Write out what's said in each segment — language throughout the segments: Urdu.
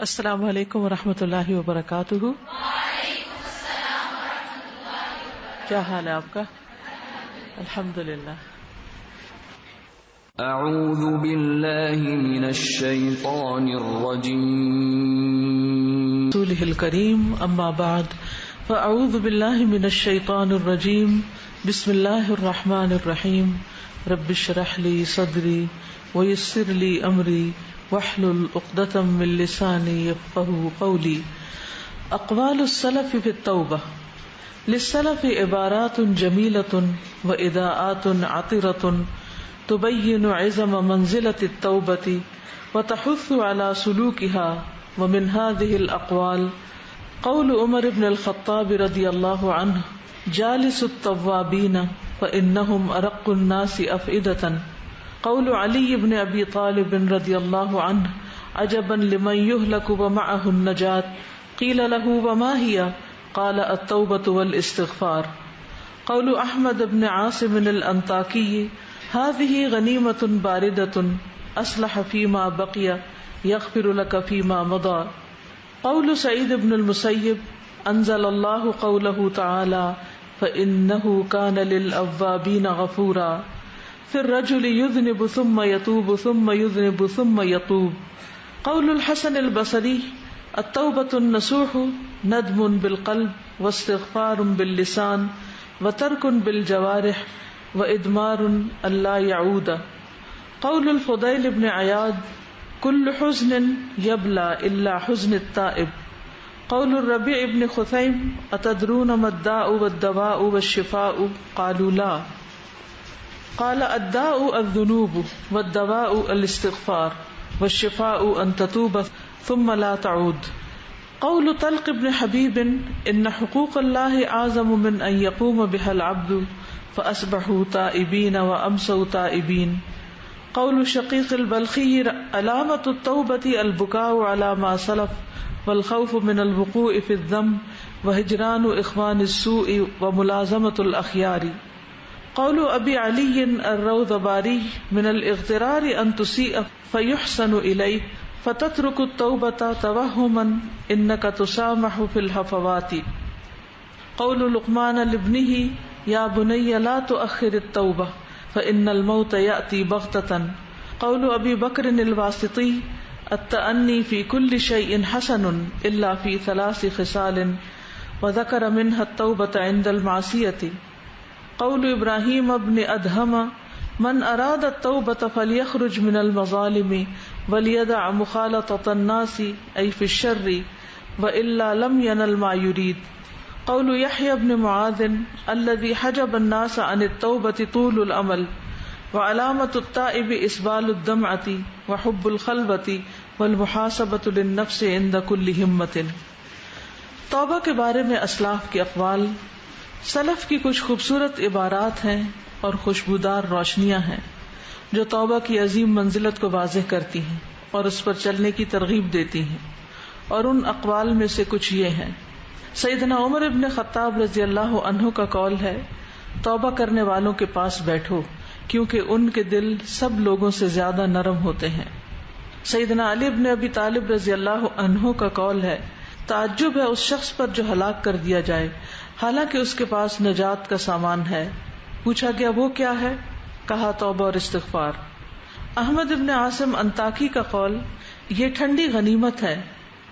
السلام علیکم ورحمۃ اللہ وبرکاتہ. وعلیکم السلام ورحمۃ اللہ وبرکاتہ. کیا حال ہے آپ کا؟ الحمدللہ. اعوذ باللہ من الشیطان الرجیم. رسولہ الکریم. اما بعد فاعوذ باللہ من الشیطان الرجیم. بسم اللہ الرحمن الرحیم. رب اشرح لی صدری ویسر لی امری واحلل عقدۃ من لسانی یفقهوا قولی. اقوال السلف فی التوبہ. للسلف عبارات جمیلۃ واداءات عطرۃ تبین عظم منزلۃ التوبہ وتحث على سلوکها. ومن هذه الاقوال قول عمر بن الخطاب رضی اللہ عنہ جالس التوابین فانهم ارق الناس افئدۃ. قول علی بن ابی طالب رضی اللہ عنہ عجبا لمن يهلك ومعه النجاة. قیل له وما هي؟ قال التوبة والاستغفار. قول احمد بن عاصم الانطاکی هذه غنیمة باردة اصلح فيما بقي يغفر لك فيما مضى. قول سعید بن المسیب انزل الله قوله تعالى فإنه كان للأوابين غفورا. في الرجل يذنب ثم يتوب ثم يذنب ثم يتوب. قول الحسن البصري التوبة النصوح ندم بالقلب واستغفار باللسان وترك بالجوارح وإدمار ألا يعود. قول الفضيل بن عياض كل حزن يبلى إلا حزن التائب. قول الربيع بن خثيم أتدرون ما الداء والدواء والشفاء؟ قالوا لا. قال الداء الذنوب والدواء الاستغفار والشفاء أن تتوب ثم لا تعود. قول طلق بن حبيب إن حقوق الله أعظم من أن يقوم بها العبد فأصبحوا تائبين وأمسوا تائبين. قول شقيق البلخي علامة التوبة البكاء على ما سلف والخوف من الوقوع في الذنب وهجران إخوان السوء وملازمة الأخيار. قول ابی علی الروذباری من الاغترار ان تسیء فیحسن الیک فتترک التوبة توہما انک تسامح فی الہفوات. قول لقمان لابنہ یا بنی لا تؤخر التوبة فإن الموت یأتی بغتة. قول ابی بکر الواسطی التأنی فی کل شیء حسن الا فی ثلاث خصال وذکر منها التوبة عند المعصیة. قول ابراہیم ابن ادہم من اراد التوبة فلیخرج من المظالم ولیدع مخالطة الناس ای فی الشر والا لم ینل ما یرید. قول یحیی بن معاذ الذی حجب الناس عن التوبة طول الامل وعلامة التائب اسبال الدمعة وحب الخلوة والمحاسبة للنفس عند كل ہمة. توبہ کے بارے میں اسلاف کے اقوال. سلف کی کچھ خوبصورت عبارات ہیں اور خوشبودار روشنیاں ہیں جو توبہ کی عظیم منزلت کو واضح کرتی ہیں اور اس پر چلنے کی ترغیب دیتی ہیں. اور ان اقوال میں سے کچھ یہ ہیں. سیدنا عمر ابن خطاب رضی اللہ عنہ کا قول ہے توبہ کرنے والوں کے پاس بیٹھو کیونکہ ان کے دل سب لوگوں سے زیادہ نرم ہوتے ہیں. سیدنا علی ابن ابی طالب رضی اللہ عنہ کا قول ہے تعجب ہے اس شخص پر جو ہلاک کر دیا جائے حالانکہ اس کے پاس نجات کا سامان ہے. پوچھا گیا وہ کیا ہے؟ کہا توبہ اور استغفار. احمد ابن عاصم انطاکی کا قول یہ ٹھنڈی غنیمت ہے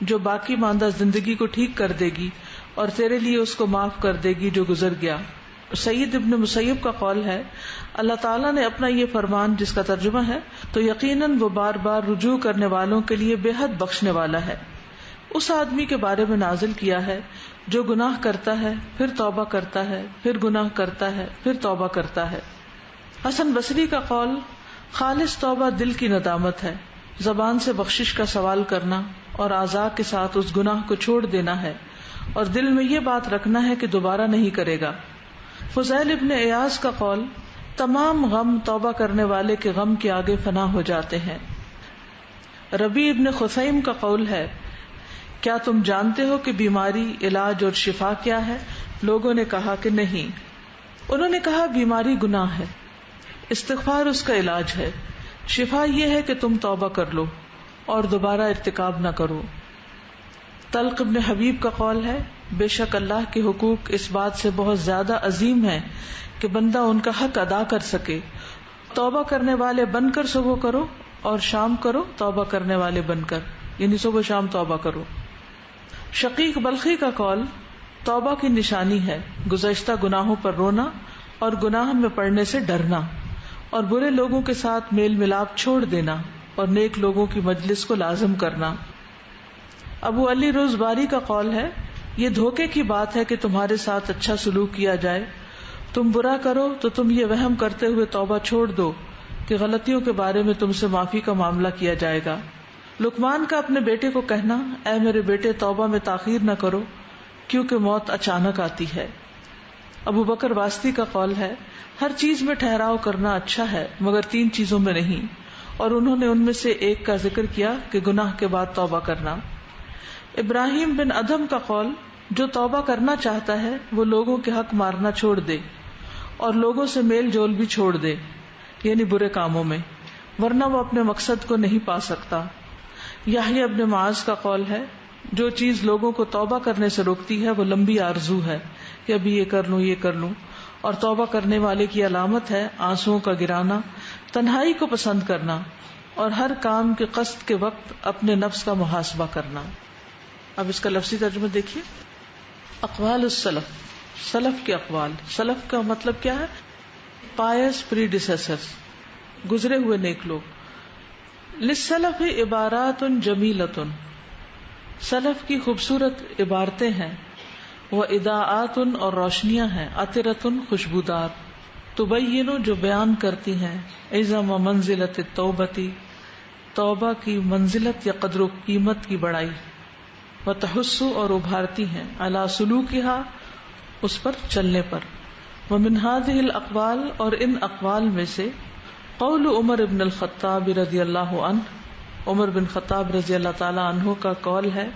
جو باقی ماندہ زندگی کو ٹھیک کر دے گی اور تیرے لیے اس کو معاف کر دے گی جو گزر گیا. سعید ابن مسیب کا قول ہے اللہ تعالیٰ نے اپنا یہ فرمان جس کا ترجمہ ہے تو یقیناً وہ بار بار رجوع کرنے والوں کے لیے بے حد بخشنے والا ہے. اس آدمی کے بارے میں نازل کیا ہے جو گناہ کرتا ہے پھر توبہ کرتا ہے پھر گناہ کرتا ہے پھر توبہ کرتا ہے. حسن بصری کا قول خالص توبہ دل کی ندامت ہے، زبان سے بخشش کا سوال کرنا اور اعضاء کے ساتھ اس گناہ کو چھوڑ دینا ہے اور دل میں یہ بات رکھنا ہے کہ دوبارہ نہیں کرے گا. فضیل ابن عیاض کا قول تمام غم توبہ کرنے والے کے غم کے آگے فنا ہو جاتے ہیں. ربیع ابن خثیم کا قول ہے کیا تم جانتے ہو کہ بیماری، علاج اور شفا کیا ہے؟ لوگوں نے کہا کہ نہیں. انہوں نے کہا بیماری گناہ ہے، استغفار اس کا علاج ہے، شفا یہ ہے کہ تم توبہ کر لو اور دوبارہ ارتکاب نہ کرو. طلق ابن حبیب کا قول ہے بے شک اللہ کے حقوق اس بات سے بہت زیادہ عظیم ہے کہ بندہ ان کا حق ادا کر سکے. توبہ کرنے والے بن کر صبح کرو اور شام کرو توبہ کرنے والے بن کر، یعنی صبح شام توبہ کرو. شقیق بلخی کا قول توبہ کی نشانی ہے گزشتہ گناہوں پر رونا اور گناہ میں پڑنے سے ڈرنا اور برے لوگوں کے ساتھ میل ملاپ چھوڑ دینا اور نیک لوگوں کی مجلس کو لازم کرنا. ابو علی روزباری کا قول ہے یہ دھوکے کی بات ہے کہ تمہارے ساتھ اچھا سلوک کیا جائے، تم برا کرو تو تم یہ وہم کرتے ہوئے توبہ چھوڑ دو کہ غلطیوں کے بارے میں تم سے معافی کا معاملہ کیا جائے گا. لقمان کا اپنے بیٹے کو کہنا اے میرے بیٹے توبہ میں تاخیر نہ کرو کیونکہ موت اچانک آتی ہے. ابو بکر واسطی کا قول ہے ہر چیز میں ٹھہراؤ کرنا اچھا ہے مگر 3 چیزوں میں نہیں، اور انہوں نے ان میں سے ایک کا ذکر کیا کہ گناہ کے بعد توبہ کرنا. ابراہیم بن ادھم کا قول جو توبہ کرنا چاہتا ہے وہ لوگوں کے حق مارنا چھوڑ دے اور لوگوں سے میل جول بھی چھوڑ دے، یعنی برے کاموں میں، ورنہ وہ اپنے مقصد کو نہیں پا سکتا. یحییٰ ابن معاذ کا قول ہے جو چیز لوگوں کو توبہ کرنے سے روکتی ہے وہ لمبی آرزو ہے کہ ابھی یہ کر لوں، اور توبہ کرنے والے کی علامت ہے آنسوؤں کا گرانا، تنہائی کو پسند کرنا اور ہر کام کے قصد کے وقت اپنے نفس کا محاسبہ کرنا. اب اس کا لفظی ترجمہ دیکھیے. اقوال السلف، سلف کے اقوال. سلف کا مطلب کیا ہے؟ پائس پریڈیسیسرز، گزرے ہوئے نیک لوگ. للسلف عبارات جمیلۃ، سلف کی خوبصورت عبارتیں ہیں. وہ اضاءات اور روشنیاں ہیں. عطرۃ خوشبودار. تبین جو بیان کرتی ہیں عظم منزلت التوبۃ، توبہ کی منزلت یا قدر و قیمت کی بڑائی. وتحث اور ابھارتی ہیں علی سلوکها اس پر چلنے پر. ومن هذه الاقوال اور ان اقوال میں سے قول عمر بن الخطاب رضی اللہ عنہ، عمر بن خطاب رضی اللہ تعالی عنہ کا قول ہے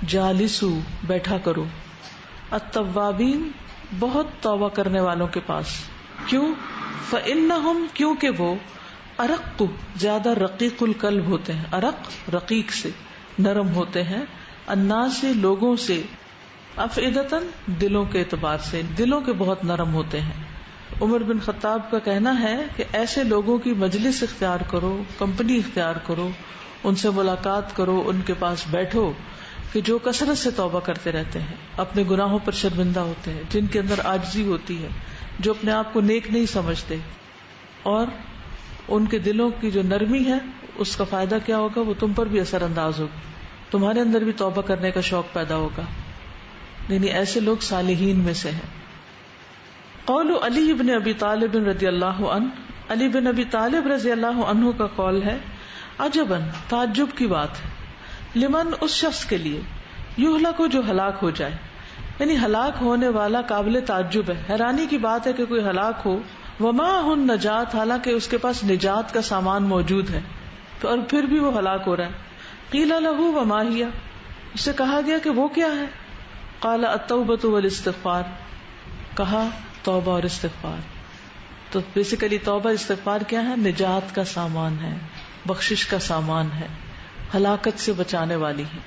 جالسو بیٹھا کرو التوابین بہت توبہ کرنے والوں کے پاس. کیوں؟ فإنہم کیونکہ وہ ارق زیادہ رقیق القلب ہوتے ہیں. ارق رقیق سے نرم ہوتے ہیں، الناس سے لوگوں سے، افئدتاً دلوں کے اعتبار سے دلوں کے بہت نرم ہوتے ہیں. عمر بن خطاب کا کہنا ہے کہ ایسے لوگوں کی مجلس اختیار کرو، کمپنی اختیار کرو، ان سے ملاقات کرو، ان کے پاس بیٹھو کہ جو کثرت سے توبہ کرتے رہتے ہیں، اپنے گناہوں پر شرمندہ ہوتے ہیں، جن کے اندر عاجزی ہوتی ہے، جو اپنے آپ کو نیک نہیں سمجھتے، اور ان کے دلوں کی جو نرمی ہے اس کا فائدہ کیا ہوگا؟ وہ تم پر بھی اثر انداز ہوگی، تمہارے اندر بھی توبہ کرنے کا شوق پیدا ہوگا. یعنی ایسے لوگ صالحین میں سے ہیں. قول علی بن ابی طالب رضی اللہ عنہ، علی بن ابی طالب رضی اللہ عنہ کا قول ہے عجباً تعجب کی بات ہے، لمن اس شخص کے لیے، یہلک جو ہلاک ہو جائے، یعنی ہلاک ہونے والا قابل تعجب ہے، حیرانی کی بات ہے کہ کوئی ہلاک ہو. ومعہ النجات، حالانکہ اس کے پاس نجات کا سامان موجود ہے، تو اور پھر بھی وہ ہلاک ہو رہا ہے. قیل لہ وما ہی، اس سے کہا گیا کہ وہ کیا ہے؟ قال التوبۃ والاستغفار، کہا توبہ اور استغفار. تو بیسیکلی توبہ استغفار کیا ہے؟ نجات کا سامان ہے، بخشش کا سامان ہے، ہلاکت سے بچانے والی ہے.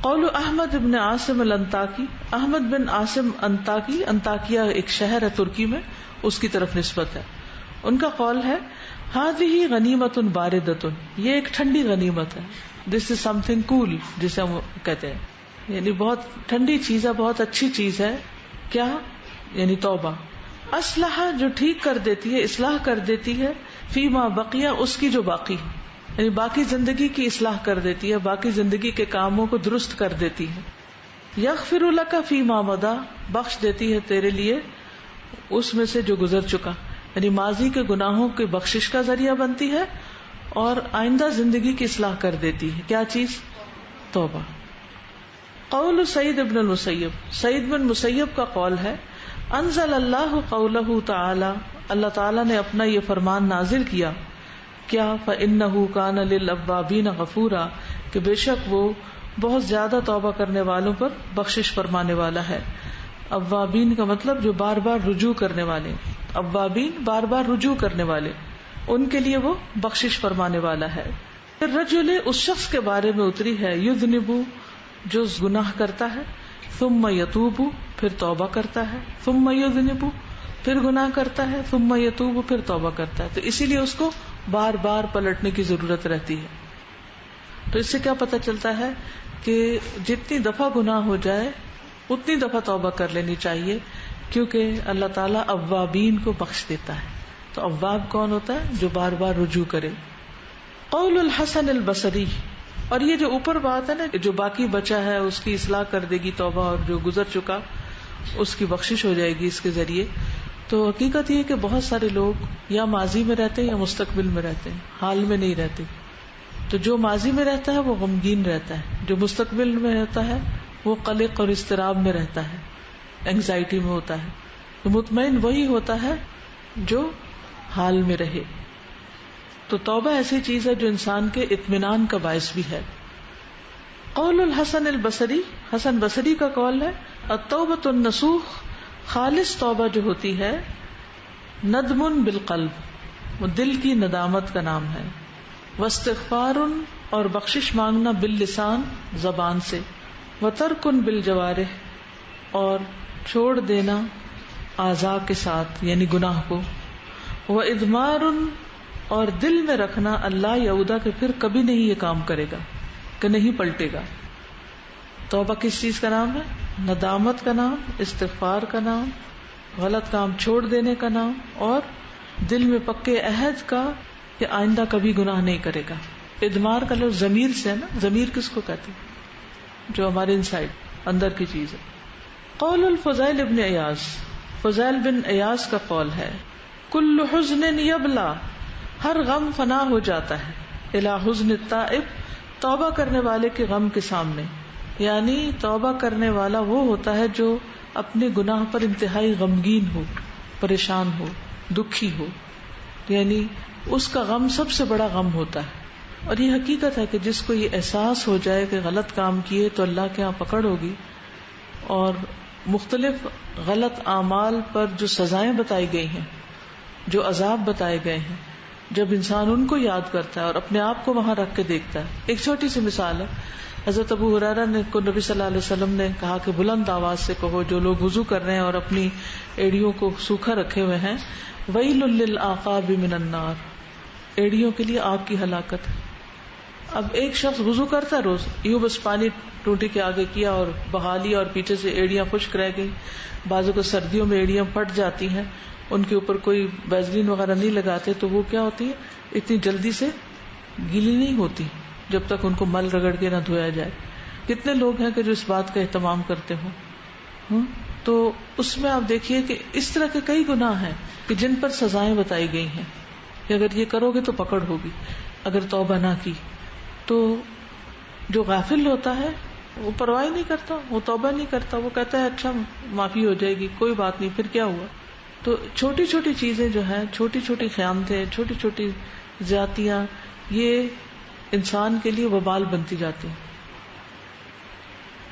قول احمد بن عاصم الانطاکی، احمد بن عاصم انطاکی، انطاکیہ ایک شہر ہے ترکی میں، اس کی طرف نسبت ہے. ان کا قول ہے ہذہ غنیمت باردۃ، یہ ایک ٹھنڈی غنیمت ہے. دس از سم تھنگ کول، جسے ہم کہتے ہیں، یعنی بہت ٹھنڈی چیز ہے، بہت اچھی چیز ہے. کیا؟ یعنی توبہ. اصلح جو ٹھیک کر دیتی ہے، اصلاح کر دیتی ہے، فیما بقیہ اس کی جو باقی ہے، یعنی باقی زندگی کی اصلاح کر دیتی ہے، باقی زندگی کے کاموں کو درست کر دیتی ہے. یغفر لک فیما مضی، بخش دیتی ہے تیرے لیے اس میں سے جو گزر چکا، یعنی ماضی کے گناہوں کے بخشش کا ذریعہ بنتی ہے اور آئندہ زندگی کی اصلاح کر دیتی ہے. کیا چیز؟ توبہ. قول سعید بن المسیب، سعید بن مسیب کا قول ہے انزل اللہ قولہ تعالی، اللہ تعالیٰ نے اپنا یہ فرمان نازل کیا، کیا؟ فإنہ کان للأوابین غفورا، کہ بے شک وہ بہت زیادہ توبہ کرنے والوں پر بخشش فرمانے والا ہے. اوابین کا مطلب جو بار بار رجوع کرنے والے، اوابین بار بار رجوع کرنے والے، ان کے لیے وہ بخشش فرمانے والا ہے. الرجل اس شخص کے بارے میں اتری ہے یذنب جو گناہ کرتا ہے، ثم یتوب، پھر توبہ کرتا ہے، ثم یذنب، پھر گناہ کرتا ہے، ثم یتوب، پھر توبہ کرتا ہے. تو اسی لیے اس کو بار بار پلٹنے کی ضرورت رہتی ہے. تو اس سے کیا پتہ چلتا ہے کہ جتنی دفعہ گناہ ہو جائے اتنی دفعہ توبہ کر لینی چاہیے، کیونکہ اللہ تعالیٰ اوابین کو بخش دیتا ہے. تو اواب کون ہوتا ہے؟ جو بار بار رجوع کرے. قول الحسن البصری، اور یہ جو اوپر بات ہے نا، جو باقی بچا ہے اس کی اصلاح کر دے گی توبہ، اور جو گزر چکا اس کی بخشش ہو جائے گی اس کے ذریعے. تو حقیقت یہ کہ بہت سارے لوگ یا ماضی میں رہتے ہیں یا مستقبل میں رہتے ہیں، حال میں نہیں رہتے. تو جو ماضی میں رہتا ہے وہ غمگین رہتا ہے، جو مستقبل میں رہتا ہے وہ قلق اور اضطراب میں رہتا ہے، اینگزائٹی میں ہوتا ہے. تو مطمئن وہی ہوتا ہے جو حال میں رہے. تو توبہ ایسی چیز ہے جو انسان کے اطمینان کا باعث بھی ہے. قول الحسن البصری، حسن بصری کا قول ہے، التوبۃ النصوح، خالص توبہ جو ہوتی ہے، ندم بالقلب، وہ دل کی ندامت کا نام ہے، واستغفار، اور بخشش مانگنا باللسان، زبان سے، وترک بالجوارح، اور چھوڑ دینا اعضاء کے ساتھ یعنی گناہ کو، وادمار، اور دل میں رکھنا اللہ یعودہ کہ پھر کبھی نہیں یہ کام کرے گا، کہ نہیں پلٹے گا. توبہ کس چیز کا نام ہے؟ ندامت کا نام، استغفار کا نام، غلط کام چھوڑ دینے کا نام، اور دل میں پکے عہد کا کہ آئندہ کبھی گناہ نہیں کرے گا. ادمار کا لفظ ضمیر سے ہے نا. ضمیر کس کو کہتے ہیں؟ جو ہمارے انسائڈ اندر کی چیز ہے. قول الفضیل ابن ایاز، فضیل بن ایاز کا قول ہے، کل حزن یبلا، ہر غم فنا ہو جاتا ہے، الی حزن التائب، توبہ کرنے والے کے غم کے سامنے. یعنی توبہ کرنے والا وہ ہوتا ہے جو اپنے گناہ پر انتہائی غمگین ہو، پریشان ہو، دکھی ہو. یعنی اس کا غم سب سے بڑا غم ہوتا ہے. اور یہ حقیقت ہے کہ جس کو یہ احساس ہو جائے کہ غلط کام کیے تو اللہ کے ہاں پکڑ ہوگی، اور مختلف غلط اعمال پر جو سزائیں بتائی گئی ہیں، جو عذاب بتائے گئے ہیں، جب انسان ان کو یاد کرتا ہے اور اپنے آپ کو وہاں رکھ کے دیکھتا ہے. ایک چھوٹی سی مثال ہے، حضرت ابو ہریرہ نے کو نبی صلی اللہ علیہ وسلم نے کہا کہ بلند آواز سے کہو، جو لوگ وضو کر رہے ہیں اور اپنی ایڑیوں کو سوکھا رکھے ہوئے ہیں، ویل للعقاب من النار، ایڑیوں کے لیے آگ کی ہلاکت ہے. اب ایک شخص وضو کرتا ہے روز، یوں بس پانی ٹوٹی کے آگے کیا اور بہا لیا، اور پیچھے سے ایڑیاں خشک رہ گئی. بعضوں کو سردیوں میں ایڑیاں پھٹ جاتی ہیں، ان کے اوپر کوئی ویزلین وغیرہ نہیں لگاتے تو وہ کیا ہوتی ہے، اتنی جلدی سے گیلی نہیں ہوتی جب تک ان کو مل رگڑ کے نہ دھویا جائے. کتنے لوگ ہیں کہ جو اس بات کا اہتمام کرتے ہوں. تو اس میں آپ دیکھیے کہ اس طرح کے کئی گناہ ہیں کہ جن پر سزائیں بتائی گئی ہیں کہ اگر یہ کرو گے تو پکڑ ہوگی، اگر توبہ نہ کی. تو جو غافل ہوتا ہے وہ پرواہ نہیں کرتا، وہ توبہ نہیں کرتا، وہ کہتا ہے اچھا معافی ہو جائے گی، کوئی بات نہیں، پھر کیا ہوا. تو چھوٹی چھوٹی چیزیں جو ہیں، چھوٹی چھوٹی خیانتیں، چھوٹی چھوٹی زیادتیاں، یہ انسان کے لیے وبال بنتی جاتی ہیں.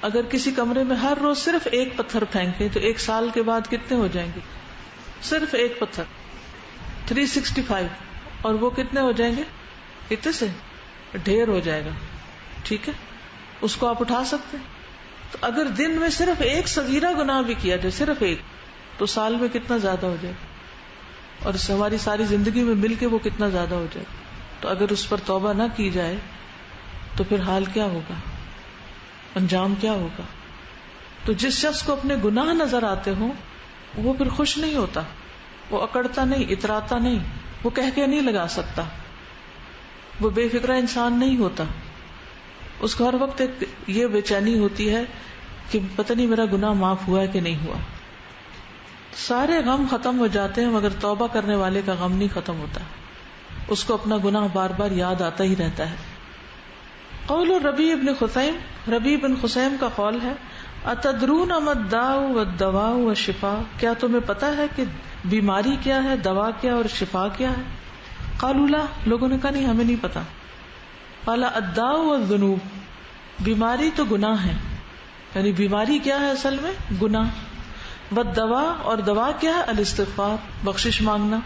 اگر کسی کمرے میں ہر روز صرف ایک پتھر پھینکیں تو ایک سال کے بعد کتنے ہو جائیں گے؟ صرف ایک پتھر 365، اور وہ کتنے ہو جائیں گے؟ کتنے سے ڈھیر ہو جائے گا. ٹھیک ہے، اس کو آپ اٹھا سکتے ہیں. تو اگر دن میں صرف ایک صغیرہ گناہ بھی کیا جائے، صرف ایک، تو سال میں کتنا زیادہ ہو جائے گا، اور ہماری ساری زندگی میں مل کے وہ کتنا زیادہ ہو جائے گا. تو اگر اس پر توبہ نہ کی جائے تو پھر حال کیا ہوگا، انجام کیا ہوگا. تو جس شخص کو اپنے گناہ نظر آتے ہوں وہ پھر خوش نہیں ہوتا، وہ اکڑتا نہیں، اتراتا نہیں، وہ کہہ کے نہیں لگا سکتا، وہ بے فکرہ انسان نہیں ہوتا. اس کو ہر وقت ایک یہ بے چینی ہوتی ہے کہ پتہ نہیں میرا گناہ معاف ہوا ہے کہ نہیں ہوا. سارے غم ختم ہو جاتے ہیں مگر توبہ کرنے والے کا غم نہیں ختم ہوتا، اس کو اپنا گناہ بار بار یاد آتا ہی رہتا ہے. قول ربیع بن خثیم، ربیع بن خثیم کا قول ہے، اتدرون ما الداء والدواء والشفاء، کیا تمہیں پتا ہے کہ بیماری کیا ہے، دوا کیا اور شفا کیا ہے؟ قالوا لا، لوگوں نے کہا نہیں ہمیں نہیں پتا. قال الداء والذنوب، بیماری تو گناہ ہے، یعنی بیماری کیا ہے اصل میں؟ گناہ. والدواء، اور دوا کیا ہے؟ الاستغفار، بخشش مانگنا.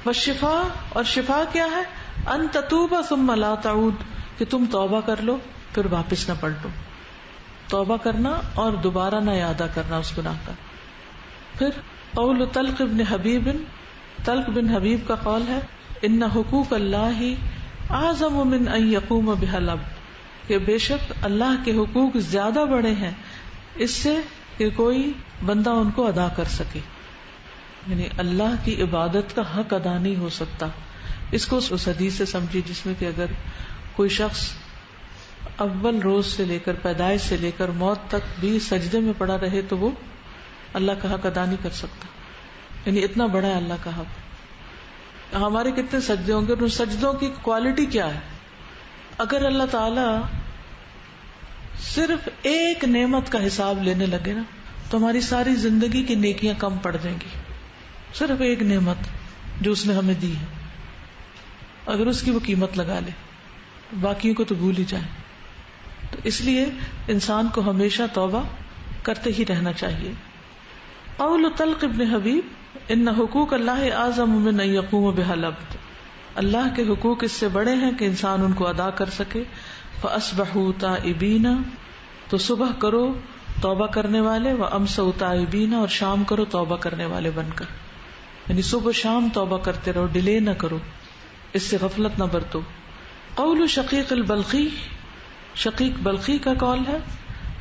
والشفاء، اور شفا کیا ہے؟ ان تتوب ثم لا تعود، کہ تم توبہ کر لو پھر واپس نہ پلٹو. توبہ کرنا اور دوبارہ نہ ارادہ کرنا اس گناہ کا. پھر قول طلق بن حبیب کا قول ہے ان حقوق اللہ اعظم من ان یقوم بها العبد، کہ بے شک اللہ کے حقوق زیادہ بڑے ہیں اس سے کہ کوئی بندہ ان کو ادا کر سکے. یعنی اللہ کی عبادت کا حق ادا نہیں ہو سکتا. اس کو اس حدیث سے سمجھیے جس میں کہ اگر کوئی شخص اول روز سے لے کر پیدائش سے لے کر موت تک بھی سجدے میں پڑا رہے تو وہ اللہ کا حق ادا نہیں کر سکتا. یعنی اتنا بڑا ہے اللہ کا حق. ہمارے کتنے سجدے ہوں گے، ان سجدوں کی کوالٹی کیا ہے؟ اگر اللہ تعالی صرف ایک نعمت کا حساب لینے لگے نا تو ہماری ساری زندگی کی نیکیاں کم پڑ جائیں گی. صرف ایک نعمت جو اس نے ہمیں دی ہے، اگر اس کی وہ قیمت لگا لے، باقیوں کو تو بھول ہی جائے. تو اس لیے انسان کو ہمیشہ توبہ کرتے ہی رہنا چاہیے. قول طلق ابن حبیب ان حقوق اللہ اعظم من ان یقوم بها العبد، اللہ کے حقوق اس سے بڑے ہیں کہ انسان ان کو ادا کر سکے. فاصبحوا تائبین، تو صبح کرو توبہ کرنے والے، وامسوا تائبین، اور شام کرو توبہ کرنے والے بن کر. یعنی صبح شام توبہ کرتے رہو، ڈیلے نہ کرو، اس سے غفلت نہ برتو. قول شقیق البلخی، شقیق بلخی کا قول ہے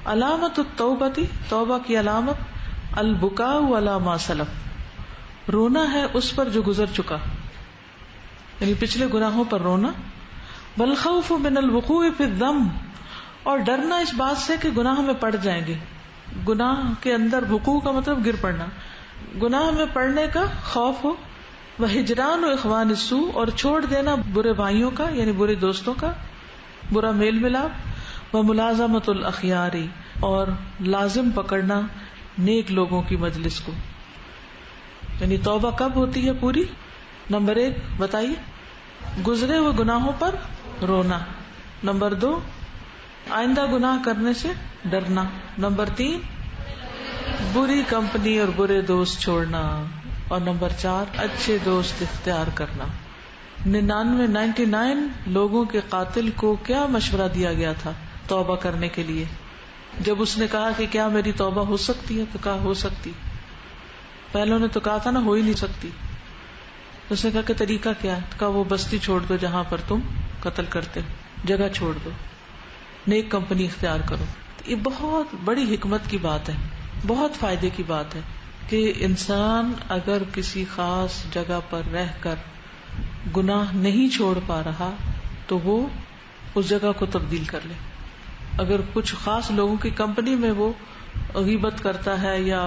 علامت التوبہ، توبہ کی علامت البکاء علی ما سلف، رونا ہے اس پر جو گزر چکا، یعنی پچھلے گناہوں پر رونا. والخوف من الوقوع فی الذنب، اور ڈرنا اس بات سے کہ گناہ میں پڑ جائیں گے. گناہ کے اندر وقوع کا مطلب گر پڑنا، گناہ میں پڑنے کا خوف ہو. وہجران و اخوان السوء، اور چھوڑ دینا برے بھائیوں کا یعنی برے دوستوں کا، برا میل ملاپ. وملازمۃ الاخیار، اور لازم پکڑنا نیک لوگوں کی مجلس کو. یعنی توبہ کب ہوتی ہے پوری؟ نمبر 1 بتائیے، گزرے ہوئے گناہوں پر رونا. نمبر 2 آئندہ گناہ کرنے سے ڈرنا. نمبر 3 بری کمپنی اور برے دوست چھوڑنا. اور نمبر 4 اچھے دوست اختیار کرنا. 99 لوگوں کے قاتل کو کیا مشورہ دیا گیا تھا توبہ کرنے کے لیے؟ جب اس نے کہا کہ کیا میری توبہ ہو سکتی ہے تو کہا ہو سکتی. پہلوں نے تو کہا تھا نا ہو ہی نہیں سکتی. اس نے کہا کہ طریقہ کیا ہے؟ کہا وہ بستی چھوڑ دو جہاں پر تم قتل کرتے ہو، جگہ چھوڑ دو، نیک کمپنی اختیار کرو. یہ بہت بڑی حکمت کی بات ہے، بہت فائدے کی بات ہے کہ انسان اگر کسی خاص جگہ پر رہ کر گناہ نہیں چھوڑ پا رہا تو وہ اس جگہ کو تبدیل کر لے. اگر کچھ خاص لوگوں کی کمپنی میں وہ غیبت کرتا ہے یا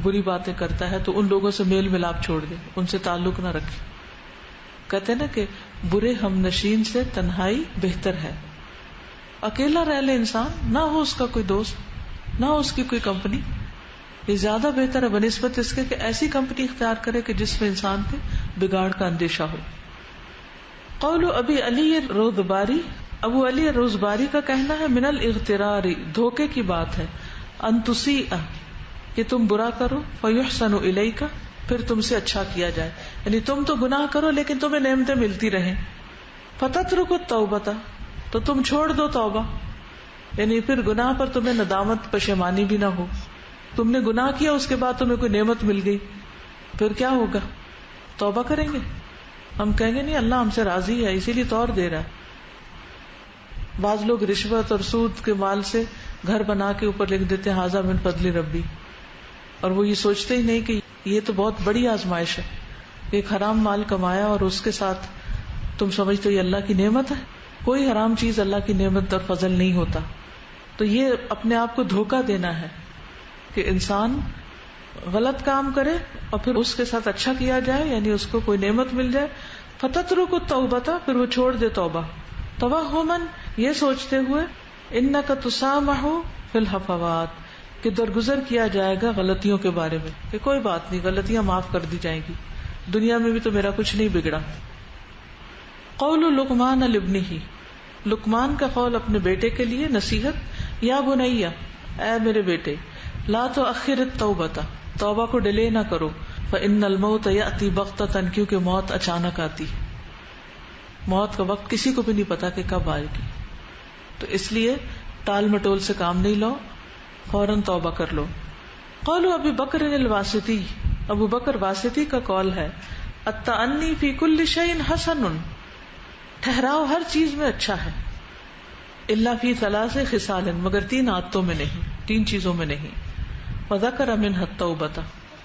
بری باتیں کرتا ہے تو ان لوگوں سے میل ملاپ چھوڑ دے، ان سے تعلق نہ رکھے. کہتے ہیں نا کہ برے ہم نشین سے تنہائی بہتر ہے. اکیلا رہ لے انسان، نہ ہو اس کا کوئی دوست، نہ ہو اس کی کوئی کمپنی، یہ زیادہ بہتر ہے بنسبت اس کے کہ ایسی کمپنی اختیار کرے کہ جس میں انسان کے بگاڑ کا اندیشہ ہو. قول ابی علی روزباری، ابو علی روزباری کا کہنا ہے من الاغترار، دھوکے کی بات ہے، ان تسیء، کہ تم برا کرو، فیحسن الیک، پھر تم سے اچھا کیا جائے. یعنی تم تو گناہ کرو لیکن تمہیں نعمتیں ملتی رہیں. فتترک التوبۃ، تو تم چھوڑ دو توبہ، یعنی پھر گناہ پر تمہیں ندامت پشیمانی بھی نہ ہو. تم نے گناہ کیا اس کے بعد تمہیں کوئی نعمت مل گئی، پھر کیا ہوگا؟ توبہ کریں گے. ہم کہیں گے نہیں اللہ ہم سے راضی ہے اسی لیے تو اور دے رہا ہے. بعض لوگ رشوت اور سود کے مال سے گھر بنا کے اوپر لکھ دیتے ہیں ھذا من فضل ربی، اور وہ یہ سوچتے ہی نہیں کہ یہ تو بہت بڑی آزمائش ہے. ایک حرام مال کمایا اور اس کے ساتھ تم سمجھتے ہو یہ اللہ کی نعمت ہے. کوئی حرام چیز اللہ کی نعمت اور فضل نہیں ہوتا. تو یہ اپنے آپ کو دھوکہ دینا ہے کہ انسان غلط کام کرے اور پھر اس کے ساتھ اچھا کیا جائے، یعنی اس کو کوئی نعمت مل جائے. فتترک التوبۃ، پھر وہ چھوڑ دے توبہ، توہماً، یہ سوچتے ہوئے انک تسامح فی الہفوات، کہ درگزر کیا جائے گا غلطیوں کے بارے میں، کہ کوئی بات نہیں، غلطیاں معاف کر دی جائیں گی، دنیا میں بھی تو میرا کچھ نہیں بگڑا. قول لقمان لابنہ، لقمان کا قول اپنے بیٹے کے لیے نصیحت، یا بنیا، اے میرے بیٹے، لا تؤخر التوبۃ، توبہ کو ڈیلے نہ کرو، فإن الموت یأتی بغتۃ، کیونکہ موت اچانک آتی ہے. موت کا وقت کسی کو بھی نہیں پتا کہ کب آئے گی. تو اس لیے ٹال مٹول سے کام نہیں لو، فوراً توبہ کر لو. قول ابی بکر الواسطی، ابو بکر واسطی کا قول ہے التأنی فی کل شیء حسن، ٹھہراؤ ہر چیز میں اچھا ہے، الا فی ثلاث خصال، مگر 3 عادتوں میں نہیں، 3 چیزوں میں نہیں. وذکر منها التوبۃ،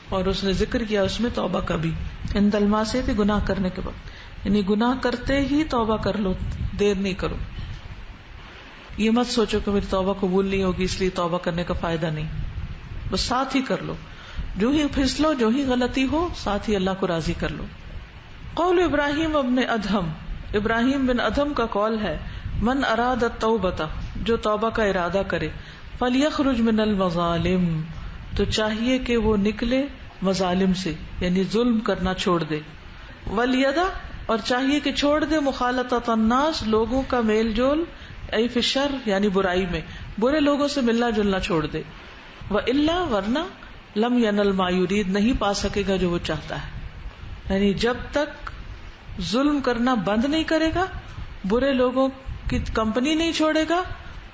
اور اس نے ذکر کیا اس میں توبہ کا بھی. عند المعصیۃ، گناہ کرنے کے وقت، یعنی گناہ کرتے ہی توبہ کر لو، دیر نہیں کرو. یہ مت سوچو کہ میری توبہ قبول نہیں ہوگی اس لیے توبہ کرنے کا فائدہ نہیں، بس ساتھ ہی کر لو، جو ہی پھسلو، جو ہی غلطی ہو، ساتھ ہی اللہ کو راضی کر لو. قول ابراہیم ابن ادہم، ابراہیم بن ادہم کا قول ہے من اراد التوبۃ، جو توبہ کا ارادہ کرے، فلیخرج من المظالم، تو چاہیے کہ وہ نکلے مظالم سے، یعنی ظلم کرنا چھوڑ دے. ولیدع، اور چاہیے کہ چھوڑ دے مخالطۃ الناس، لوگوں کا میل جول، ای فی الشر، یعنی برائی میں، برے لوگوں سے ملنا جلنا چھوڑ دے. والا، ورنہ لم ینل ما یرید، نہیں پا سکے گا جو وہ چاہتا ہے. یعنی جب تک ظلم کرنا بند نہیں کرے گا، برے لوگوں کی کمپنی نہیں چھوڑے گا،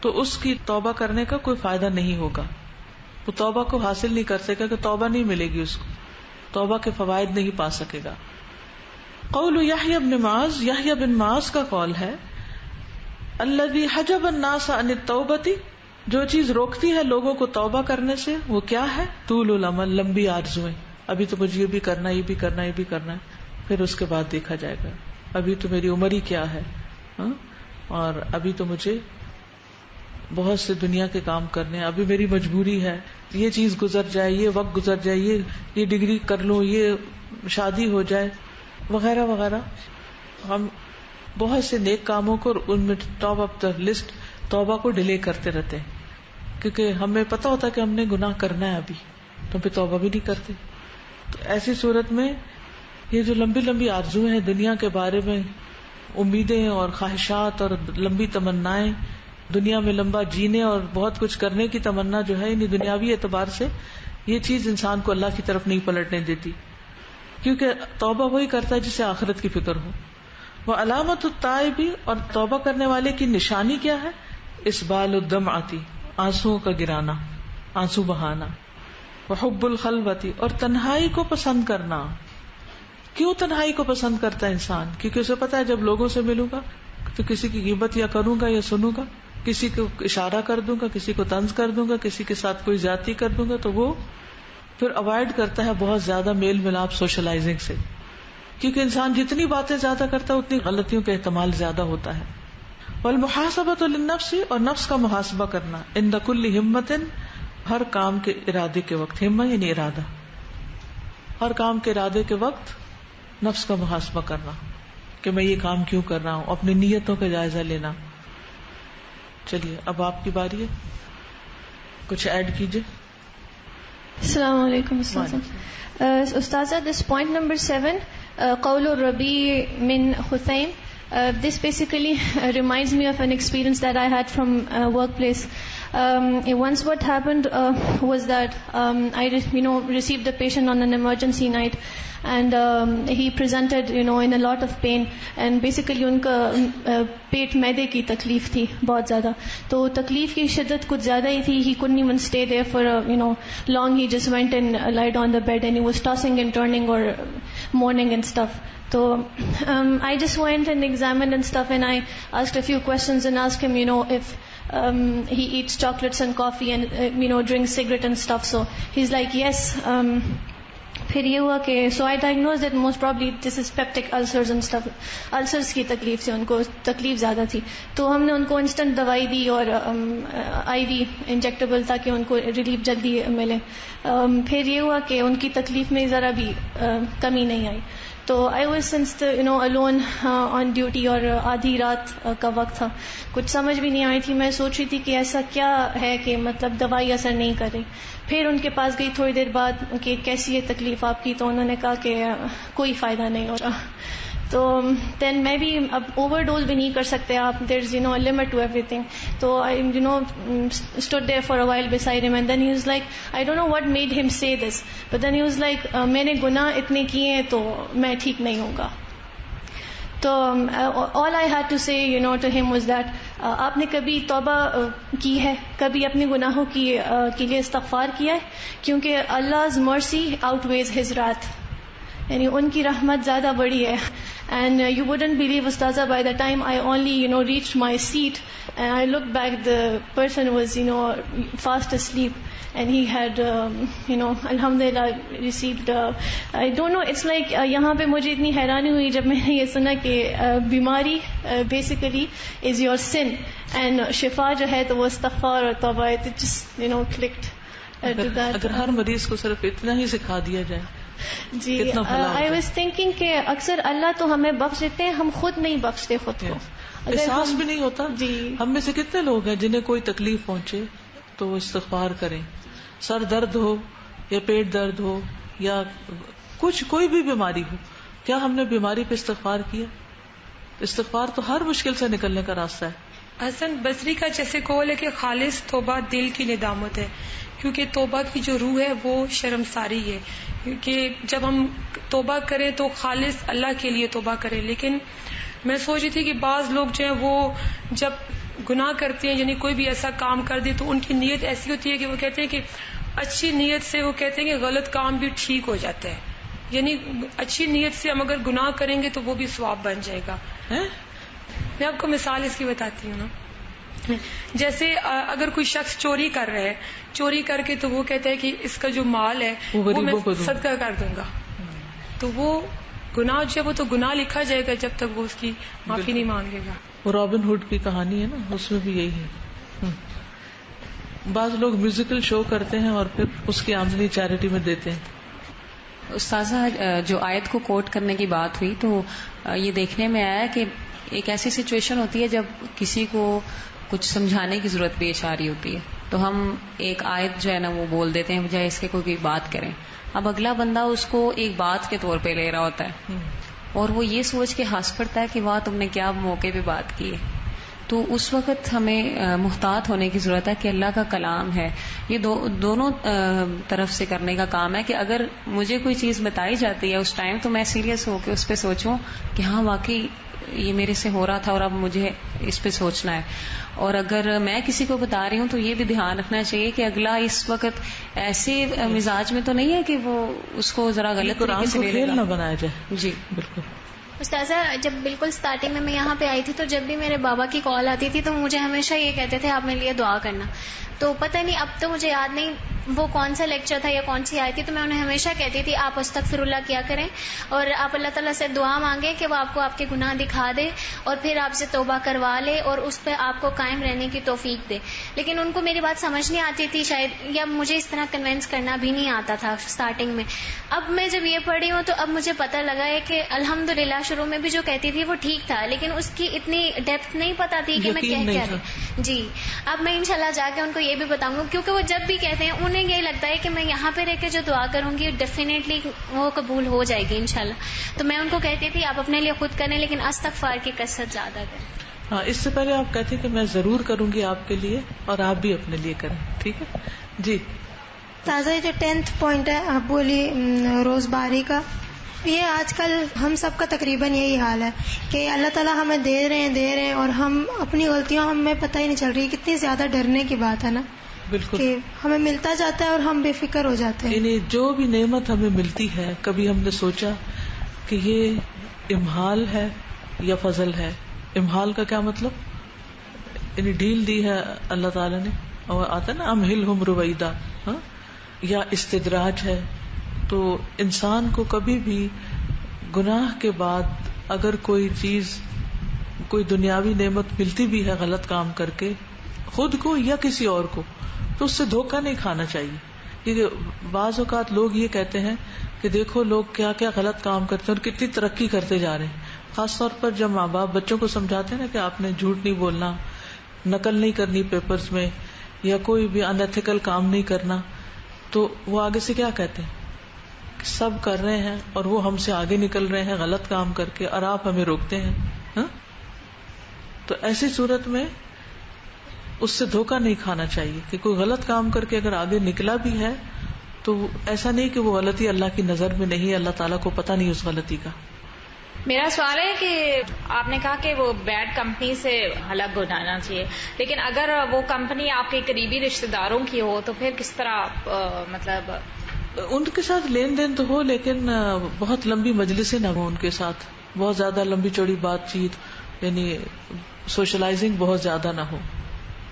تو اس کی توبہ کرنے کا کوئی فائدہ نہیں ہوگا. وہ توبہ کو حاصل نہیں کر سکے گا، توبہ نہیں ملے گی اس کو، توبہ کے فوائد نہیں پا سکے گا. قول یحییٰ بن معاذ، یحییٰ بن معاذ کا قول ہے الذی حجب الناس عن التوبۃ، جو چیز روکتی ہے لوگوں کو توبہ کرنے سے، وہ کیا ہے؟ طول العمل، لمبی آرزویں. ابھی تو مجھے یہ بھی کرنا، یہ بھی کرنا، یہ بھی کرنا ہے، پھر اس کے بعد دیکھا جائے گا. ابھی تو میری عمر ہی کیا ہے، اور ابھی تو مجھے بہت سے دنیا کے کام کرنے ہیں، ابھی میری مجبوری ہے، یہ چیز گزر جائے، یہ وقت گزر جائے، یہ ڈگری کر لوں، یہ شادی ہو جائے، وغیرہ وغیرہ. ہم بہت سے نیک کاموں کو ان میں ٹاپ اپ دا لسٹ توبہ کو ڈیلے کرتے رہتے ہیں، کیونکہ ہمیں پتہ ہوتا ہے کہ ہم نے گناہ کرنا ہے ابھی، تو پھر توبہ بھی نہیں کرتے. تو ایسی صورت میں یہ جو لمبی لمبی آرزویں ہیں دنیا کے بارے میں، امیدیں اور خواہشات اور لمبی تمنائیں، دنیا میں لمبا جینے اور بہت کچھ کرنے کی تمنا جو ہے، یعنی دنیاوی اعتبار سے یہ چیز انسان کو اللہ کی طرف نہیں پلٹنے دیتی، کیونکہ توبہ وہی کرتا ہے جسے آخرت کی فکر ہو. وہ علامت التائب، اور توبہ کرنے والے کی نشانی کیا ہے؟ اسبال الدمعۃ، آنسوؤں کا گرانا، آنسو بہانا. وحب الخلوۃ، اور تنہائی کو پسند کرنا. کیوں تنہائی کو پسند کرتا ہے انسان؟ کیونکہ اسے پتا ہے جب لوگوں سے ملوں گا تو کسی کی غیبت یا کروں گا یا سنوں گا، کسی کو اشارہ کر دوں گا، کسی کو طنز کر دوں گا، کسی کے ساتھ کوئی زیادتی کر دوں گا، تو وہ پھر اوائڈ کرتا ہے بہت زیادہ میل ملاپ، سوشلائزنگ سے. کیونکہ انسان جتنی باتیں زیادہ کرتا ہے اتنی غلطیوں کا احتمال زیادہ ہوتا ہے. والمحاسبۃ للنفس، اور نفس کا محاسبہ کرنا، عند کل ہمت، ہر کام کے ارادے کے وقت. ہمت یعنی ارادہ، ہر کام کے ارادے کے وقت نفس کا محاسبہ کرنا کہ میں یہ کام کیوں کر رہا ہوں، اپنی نیتوں کا جائزہ لینا. چلیے اب آپ کی باری ہے، کچھ ایڈ کیجیے. السلام علیکم استاذہ. دس پوائنٹ نمبر 7 قول الربیع من حسین. This basically reminds me of an experience that I had from workplace. Once what happened was that I received a patient on an emergency night, and he presented in a lot of pain, and basically unka پیٹ میدے کی تکلیف تھی بہت زیادہ. تو تکلیف کی شدت کچھ زیادہ ہی تھی. He couldn't even stay there for long. He just went and lied on the bed, and he was tossing and turning or moaning and stuff. So I just went and examined and stuff, and I asked a few questions and asked him if he eats chocolates and coffee and drinks cigarette and stuff. So he's like yes. پھر یہ ہوا کہ so I diagnosed that most probably this is peptic ulcers and stuff. ulcers کی تکلیف سے ان کو تکلیف زیادہ تھی, تو ہم نے ان کو انسٹنٹ دوائی دی اور آئی وی انجیکٹیبل تاکہ ان کو ریلیف جلدی ملے. پھر یہ ہوا کہ ان کی تکلیف میں ذرا بھی کمی نہیں آئی. تو I was since alone on duty, اور آدھی رات کا وقت تھا, کچھ سمجھ بھی نہیں آئی تھی. میں سوچ رہی تھی کہ ایسا کیا ہے کہ مطلب دوائی اثر نہیں کر رہی. پھر ان کے پاس گئی تھوڑی دیر بعد کہ کیسی ہے تکلیف آپ کی, تو انہوں نے کہا کہ کوئی فائدہ نہیں ہو رہا. تو دین میں بھی اب اوور ڈوز بھی نہیں کر سکتے آپ, دیر از a limit to everything. تو I stood there for a while beside him, and then he was like, I don't know what made him say this, but then he was like, میں نے گناہ اتنے کیے ہیں تو میں ٹھیک نہیں ہوں گا. تو all I had to say to him was that آپ نے کبھی توبہ کی ہے, کبھی اپنے گناہوں کے لیے استغفار کیا ہے؟ کیونکہ Allah's mercy outweighs his wrath, یعنی ان کی رحمت زیادہ بڑی ہے. And you wouldn't believe, Ustaza, by the time I only, reached my seat and I looked back, the person was, fast asleep and he had, alhamdulillah, received, I don't know, it's like, یہاں پہ مجھے اتنی حیرانی ہوئی جب میں نے یہ سنا کہ بیماری basically is your sin and شفا جو ہے تو وہ استغفار اور توبہ. It just, clicked to that. اگر ہر مریض کو صرف اتنا ہی سکھا دیا جائے جی, I was thinking کہ اکثر اللہ تو ہمیں بخش دیتے ہیں, ہم خود نہیں بخشتے خود کو, احساس بھی نہیں ہوتا. جی, ہم میں سے کتنے لوگ ہیں جنہیں کوئی تکلیف پہنچے تو وہ استغفار کریں, سر درد ہو یا پیٹ درد ہو یا کوئی بھی بیماری ہو, کیا ہم نے بیماری پہ استغفار کیا؟ استغفار تو ہر مشکل سے نکلنے کا راستہ ہے. حسن بصری کا جیسے قول ہے کہ خالص توبہ دل کی ندامت ہے, کیونکہ توبہ کی جو روح ہے وہ شرمساری ہے, کیونکہ جب ہم توبہ کریں تو خالص اللہ کے لیے توبہ کریں. لیکن میں سوچ رہی تھی کہ بعض لوگ جو ہیں وہ جب گناہ کرتے ہیں, یعنی کوئی بھی ایسا کام کر دے تو ان کی نیت ایسی ہوتی ہے کہ وہ کہتے ہیں کہ اچھی نیت سے وہ کہتے ہیں کہ غلط کام بھی ٹھیک ہو جاتا ہے, یعنی اچھی نیت سے ہم اگر گناہ کریں گے تو وہ بھی ثواب بن جائے گا. میں آپ کو مثال اس کی بتاتی ہوں نا. جیسے اگر کوئی شخص چوری کر رہا ہے, چوری کر کے تو وہ کہتا ہے کہ اس کا جو مال ہے وہ میں صدقہ کر دوں گا, تو وہ گناہ جو ہے وہ تو گناہ لکھا جائے گا جب تک وہ اس کی معافی نہیں مانگے گا. وہ رابن ہوڈ کی کہانی ہے نا, اس میں بھی یہی ہے. بعض لوگ میوزیکل شو کرتے ہیں اور پھر اس کی آمدنی چیریٹی میں دیتے ہیں. استاذہ, جو آیت کو کوٹ کرنے کی بات ہوئی تو یہ دیکھنے میں آیا کہ ایک ایسی سچویشن ہوتی ہے جب کسی کو کچھ سمجھانے کی ضرورت پیش آ رہی ہوتی ہے تو ہم ایک آیت جو ہے نا وہ بول دیتے ہیں بجائے اس کے کوئی بات کریں. اب اگلا بندہ اس کو ایک بات کے طور پہ لے رہا ہوتا ہے اور وہ یہ سوچ کے ہنس پڑتا ہے کہ واہ تم نے کیا موقع پہ بات کی ہے. تو اس وقت ہمیں محتاط ہونے کی ضرورت ہے کہ اللہ کا کلام ہے, یہ دونوں طرف سے کرنے کا کام ہے کہ اگر مجھے کوئی چیز بتائی جاتی ہے اس ٹائم تو میں سیریس ہو کے اس پہ سوچوں کہ ہاں واقعی یہ میرے سے ہو رہا تھا اور اب مجھے اس پہ سوچنا ہے. اور اگر میں کسی کو بتا رہی ہوں تو یہ بھی دھیان رکھنا چاہیے کہ اگلا اس وقت ایسے مزاج میں تو نہیں ہے کہ وہ اس کو ذرا غلط طریقے سے لے لے گا. نہ بنایا جائے. جی بالکل. استاذہ, جب بالکل سٹارٹنگ میں یہاں پہ آئی تھی تو جب بھی میرے بابا کی کال آتی تھی تو مجھے ہمیشہ یہ کہتے تھے آپ میرے لیے دعا کرنا. تو پتہ نہیں, اب تو مجھے یاد نہیں وہ کون سا لیکچر تھا یا کون سی آئی تھی, تو میں انہیں ہمیشہ کہتی تھی آپ استغفر اللہ کیا کریں اور آپ اللہ تعالیٰ سے دعا مانگیں کہ وہ آپ کو آپ کے گناہ دکھا دے اور پھر آپ سے توبہ کروا لے اور اس پہ آپ کو قائم رہنے کی توفیق دے. لیکن ان کو میری بات سمجھ نہیں آتی تھی شاید, یا مجھے اس طرح کنونس کرنا بھی نہیں آتا تھا سٹارٹنگ میں. اب میں جب یہ پڑھی ہوں تو اب مجھے پتہ لگا ہے کہ الحمدللہ شروع میں بھی جو کہتی تھی وہ ٹھیک تھا, لیکن اس کی اتنی ڈیپتھ نہیں پتا تھی کہ میں کہہ کیا رہی. جی, اب میں انشاءاللہ جا کے ان کو یہ بھی بتاؤں گا, کیونکہ وہ جب بھی کہتے ہیں انہیں یہی لگتا ہے کہ میں یہاں پہ رہ کے جو دعا کروں گی ڈیفینیٹلی وہ قبول ہو جائے گی انشاءاللہ. تو میں ان کو کہتی تھی آپ اپنے لیے خود کریں لیکن استغفار کی کثرت زیادہ کریں. ہاں, اس سے پہلے آپ کہتے کہ میں ضرور کروں گی آپ کے لیے اور آپ بھی اپنے لیے کریں. ٹھیک ہے جی. تازہ جو 10th پوائنٹ ہے آپ بولی روز باری کا, یہ آج کل ہم سب کا تقریباً یہی حال ہے کہ اللہ تعالیٰ ہمیں دے رہے ہیں اور ہم اپنی غلطیاں ہمیں پتہ ہی نہیں چل رہی. کتنی زیادہ ڈرنے کی بات ہے نا. بالکل, کہ ہمیں ملتا جاتا ہے اور ہم بے فکر ہو جاتے ہیں. یعنی جو بھی نعمت ہمیں ملتی ہے کبھی ہم نے سوچا کہ یہ امحال ہے یا فضل ہے. امحال کا کیا مطلب, یعنی ڈھیل دی ہے اللہ تعالیٰ نے, اور آتا ہے نا امہلہم رویدا, یا استدراج ہے. تو انسان کو کبھی بھی گناہ کے بعد اگر کوئی چیز, کوئی دنیاوی نعمت ملتی بھی ہے غلط کام کر کے خود کو یا کسی اور کو, تو اس سے دھوکہ نہیں کھانا چاہیے. کیونکہ بعض اوقات لوگ یہ کہتے ہیں کہ دیکھو لوگ کیا کیا غلط کام کرتے ہیں اور کتنی ترقی کرتے جا رہے ہیں. خاص طور پر جب ماں باپ بچوں کو سمجھاتے ہیں نا کہ آپ نے جھوٹ نہیں بولنا, نقل نہیں کرنی پیپرز میں, یا کوئی بھی ان ایتھیکل کام نہیں کرنا, تو وہ آگے سے کیا کہتے ہیں کہ سب کر رہے ہیں اور وہ ہم سے آگے نکل رہے ہیں غلط کام کر کے, اور آپ ہمیں روکتے ہیں. تو ایسی صورت میں اس سے دھوکہ نہیں کھانا چاہیے کہ کوئی غلط کام کر کے اگر آگے نکلا بھی ہے تو ایسا نہیں کہ وہ غلطی اللہ کی نظر میں نہیں, اللہ تعالیٰ کو پتہ نہیں اس غلطی کا. میرا سوال ہے کہ آپ نے کہا کہ وہ بیڈ کمپنی سے حلق اٹھانا چاہیے، لیکن اگر وہ کمپنی آپ کے قریبی رشتہ داروں کی ہو تو پھر کس طرح مطلب ان کے ساتھ لین دین تو ہو، لیکن بہت لمبی مجلسیں نہ ہو ان کے ساتھ، بہت زیادہ لمبی چوڑی بات چیت، یعنی سوشلائزنگ بہت زیادہ نہ ہو،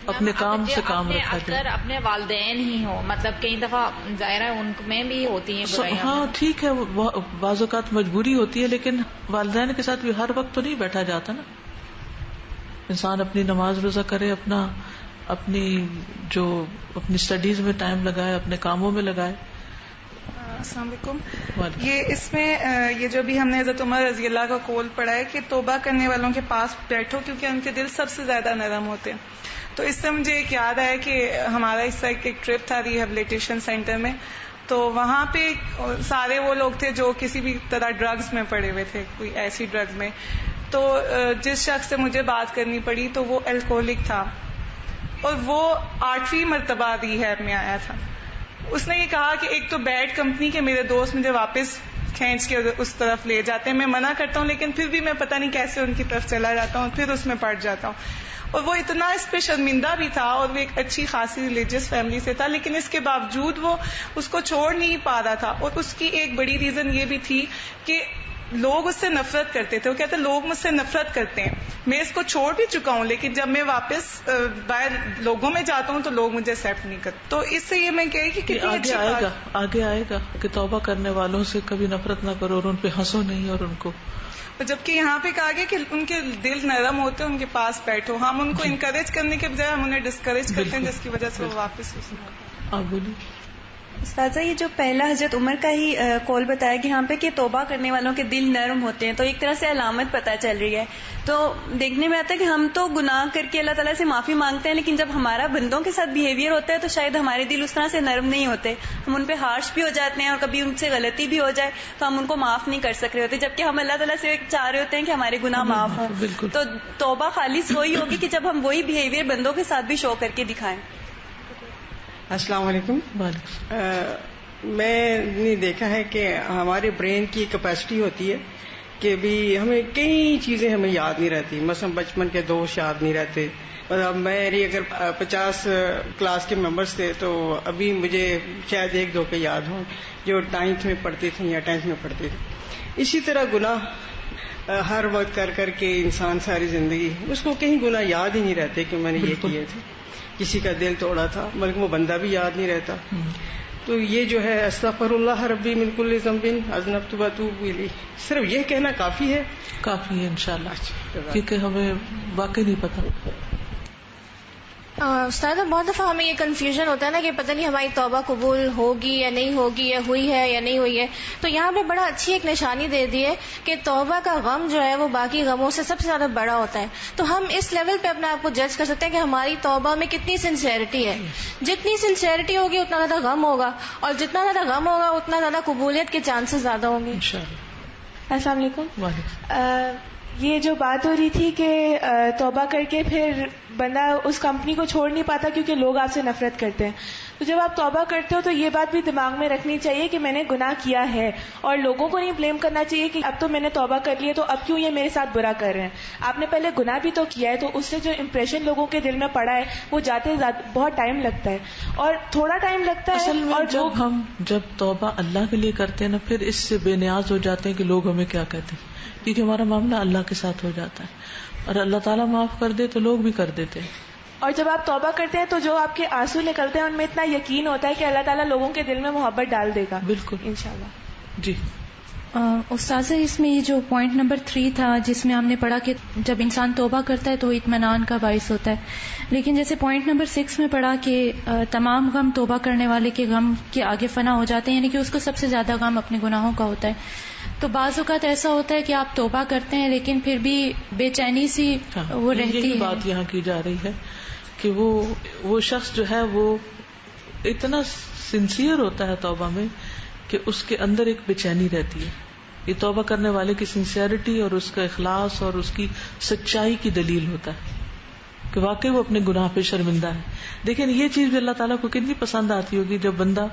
اپنے کام سے کام رکھا جائے. اگر اپنے والدین ہی ہوں، مطلب کئی دفعہ ظاہر ہے ان میں بھی ہوتی ہیں برائیاں. ہاں ٹھیک ہے، بعض اوقات مجبوری ہوتی ہے، لیکن والدین کے ساتھ بھی ہر وقت تو نہیں بیٹھا جاتا نا. انسان اپنی نماز روزہ کرے، اپنی اسٹڈیز میں ٹائم لگائے، اپنے کاموں میں لگائے. السلام علیکم. اس میں یہ جو بھی ہم نے حضرت عمر رضی اللہ کا قول پڑھا ہے کہ توبہ کرنے والوں کے پاس بیٹھو کیونکہ ان کے دل سب سے زیادہ نرم ہوتے ہیں. تو اس سے مجھے ایک یاد آیا کہ ہمارا اس طرح ایک ٹرپ تھا ریہیبلیٹیشن سینٹر میں، تو وہاں پہ سارے وہ لوگ تھے جو کسی بھی طرح ڈرگز میں پڑے ہوئے تھے، کوئی ایسی ڈرگز میں. تو جس شخص سے مجھے بات کرنی پڑی تو وہ الکوہولک تھا اور وہ 8ویں مرتبہ ریہیب میں آیا تھا. اس نے یہ کہا کہ ایک تو بیڈ کمپنی کے میرے دوست مجھے واپس کھینچ کے اس طرف لے جاتے ہیں، میں منع کرتا ہوں لیکن پھر بھی میں پتہ نہیں کیسے ان کی طرف چلا جاتا ہوں، پھر اس میں پڑ جاتا ہوں. اور وہ اتنا اس پہ شرمندہ بھی تھا اور وہ ایک اچھی خاصی ریلیجیس فیملی سے تھا، لیکن اس کے باوجود وہ اس کو چھوڑ نہیں پا رہا تھا. اور اس کی ایک بڑی ریزن یہ بھی تھی کہ لوگ اس سے نفرت کرتے تھے. وہ کہتے لوگ مجھ سے نفرت کرتے ہیں، میں اس کو چھوڑ بھی چکا ہوں لیکن جب میں واپس باہر لوگوں میں جاتا ہوں تو لوگ مجھے ایکسیپٹ نہیں کرتے. تو اس سے یہ میں کہہ رہی کہ کتنی اچھی بات آگے آئے گا کہ توبہ کرنے والوں سے کبھی نفرت نہ کرو اور ان پہ ہنسو نہیں. اور ان کو جبکہ یہاں پہ کہا گیا کہ ان کے دل نرم ہوتے ہیں، ان کے پاس بیٹھو. ہم ان کو انکریج کرنے کے بجائے ہم انہیں ڈسکریج کرتے ہیں، جس کی وجہ سے وہ واپس. آپ بولیے. استاذہ یہ جو پہلا حضرت عمر کا ہی قول بتایا کہ یہاں پہ کہ توبہ کرنے والوں کے دل نرم ہوتے ہیں، تو ایک طرح سے علامت پتہ چل رہی ہے. تو دیکھنے میں آتا ہے کہ ہم تو گناہ کر کے اللہ تعالیٰ سے معافی مانگتے ہیں، لیکن جب ہمارا بندوں کے ساتھ بیہیویئر ہوتا ہے تو شاید ہمارے دل اس طرح سے نرم نہیں ہوتے، ہم ان پہ ہارش بھی ہو جاتے ہیں اور کبھی ان سے غلطی بھی ہو جائے تو ہم ان کو معاف نہیں کر سک رہے ہوتے، جبکہ ہم اللہ تعالیٰ سے چاہ رہے ہوتے ہیں کہ ہمارے گناہ معاف ہوں. تو توبہ خالص وہی ہوگی کہ جب ہم وہی بیہیویئر بندوں کے ساتھ بھی شو کر کے دکھائیں. السلام علیکم. میں نے دیکھا ہے کہ ہمارے برین کی کیپیسٹی ہوتی ہے کہ بھی ہمیں کئی چیزیں ہمیں یاد نہیں رہتی. مثلا بچپن کے دوست یاد نہیں رہتے. اور اب میری اگر 50 کلاس کے ممبرس تھے تو ابھی مجھے شاید 1-2 کے یاد ہوں جو 9th میں پڑھتے تھے یا 10th میں پڑھتے تھے. اسی طرح گناہ ہر وقت کر کر کے انسان ساری زندگی اس کو کہیں گناہ یاد ہی نہیں رہتے کہ میں نے یہ کیے تھے، کسی کا دل توڑا تھا، بلکہ وہ بندہ بھی یاد نہیں رہتا. تو یہ جو ہے استغفر اللہ ربی من کل ذنب اذنبت واتوب الیہ، صرف یہ کہنا کافی ہے انشاءاللہ، کیونکہ ہمیں واقعی نہیں پتا. استاد بہت دفعہ ہمیں یہ کنفیوژن ہوتا ہے نا کہ پتہ نہیں ہماری توبہ قبول ہوگی یا نہیں ہوگی، یا ہوئی ہے یا نہیں ہوئی ہے. تو یہاں پہ بڑا اچھی ایک نشانی دے دی ہے کہ توبہ کا غم جو ہے وہ باقی غموں سے سب سے زیادہ بڑا ہوتا ہے. تو ہم اس لیول پہ اپنے آپ کو جج کر سکتے ہیں کہ ہماری توبہ میں کتنی سنسیئرٹی ہے. جتنی سنسیئرٹی ہوگی اتنا زیادہ غم ہوگا، اور جتنا زیادہ غم ہوگا اتنا زیادہ قبولیت کے چانسز زیادہ ہوں گے. السلام علیکم. یہ جو بات ہو رہی تھی کہ توبہ کر کے پھر بندہ اس کمپنی کو چھوڑ نہیں پاتا کیونکہ لوگ آپ سے نفرت کرتے ہیں، تو جب آپ توبہ کرتے ہو تو یہ بات بھی دماغ میں رکھنی چاہیے کہ میں نے گناہ کیا ہے، اور لوگوں کو نہیں بلیم کرنا چاہیے کہ اب تو میں نے توبہ کر لی ہے تو اب کیوں یہ میرے ساتھ برا کر رہے ہیں. آپ نے پہلے گناہ بھی تو کیا ہے، تو اس سے جو امپریشن لوگوں کے دل میں پڑا ہے وہ جاتے بہت ٹائم لگتا ہے، اور تھوڑا ٹائم لگتا ہے. اصل میں جب توبہ اللہ کے لیے کرتے ہیں نا، پھر اس سے بے نیاز ہو جاتے ہیں کہ لوگ ہمیں کیا کہتے ہیں، کیونکہ ہمارا معاملہ اللہ کے ساتھ ہو جاتا ہے، اور اللہ تعالیٰ معاف کر دے تو لوگ بھی کر دیتے ہیں. اور جب آپ توبہ کرتے ہیں تو جو آپ کے آنسو نکلتے ہیں ان میں اتنا یقین ہوتا ہے کہ اللہ تعالیٰ لوگوں کے دل میں محبت ڈال دے گا. بالکل انشاءاللہ. جی استاذہ، اس میں یہ جو پوائنٹ نمبر 3 تھا جس میں ہم نے پڑھا کہ جب انسان توبہ کرتا ہے تو اطمینان کا باعث ہوتا ہے، لیکن جیسے پوائنٹ نمبر 6 میں پڑھا کہ تمام غم توبہ کرنے والے کے غم کے آگے فنا ہو جاتے ہیں، یعنی کہ اس کو سب سے زیادہ غم اپنے گناہوں کا ہوتا ہے. تو بعض اوقات ایسا ہوتا ہے کہ آپ توبہ کرتے ہیں لیکن پھر بھی بے چینی سی وہ رہتی ہے. بات یہاں کی جا رہی ہے کہ وہ شخص جو ہے وہ اتنا سنسیئر ہوتا ہے توبہ میں کہ اس کے اندر ایک بے چینی رہتی ہے. یہ توبہ کرنے والے کی سنسیئرٹی اور اس کا اخلاص اور اس کی سچائی کی دلیل ہوتا ہے کہ واقعی وہ اپنے گناہ پہ شرمندہ ہے. دیکھیں یہ چیز بھی اللہ تعالیٰ کو کتنی پسند آتی ہوگی جب بندہ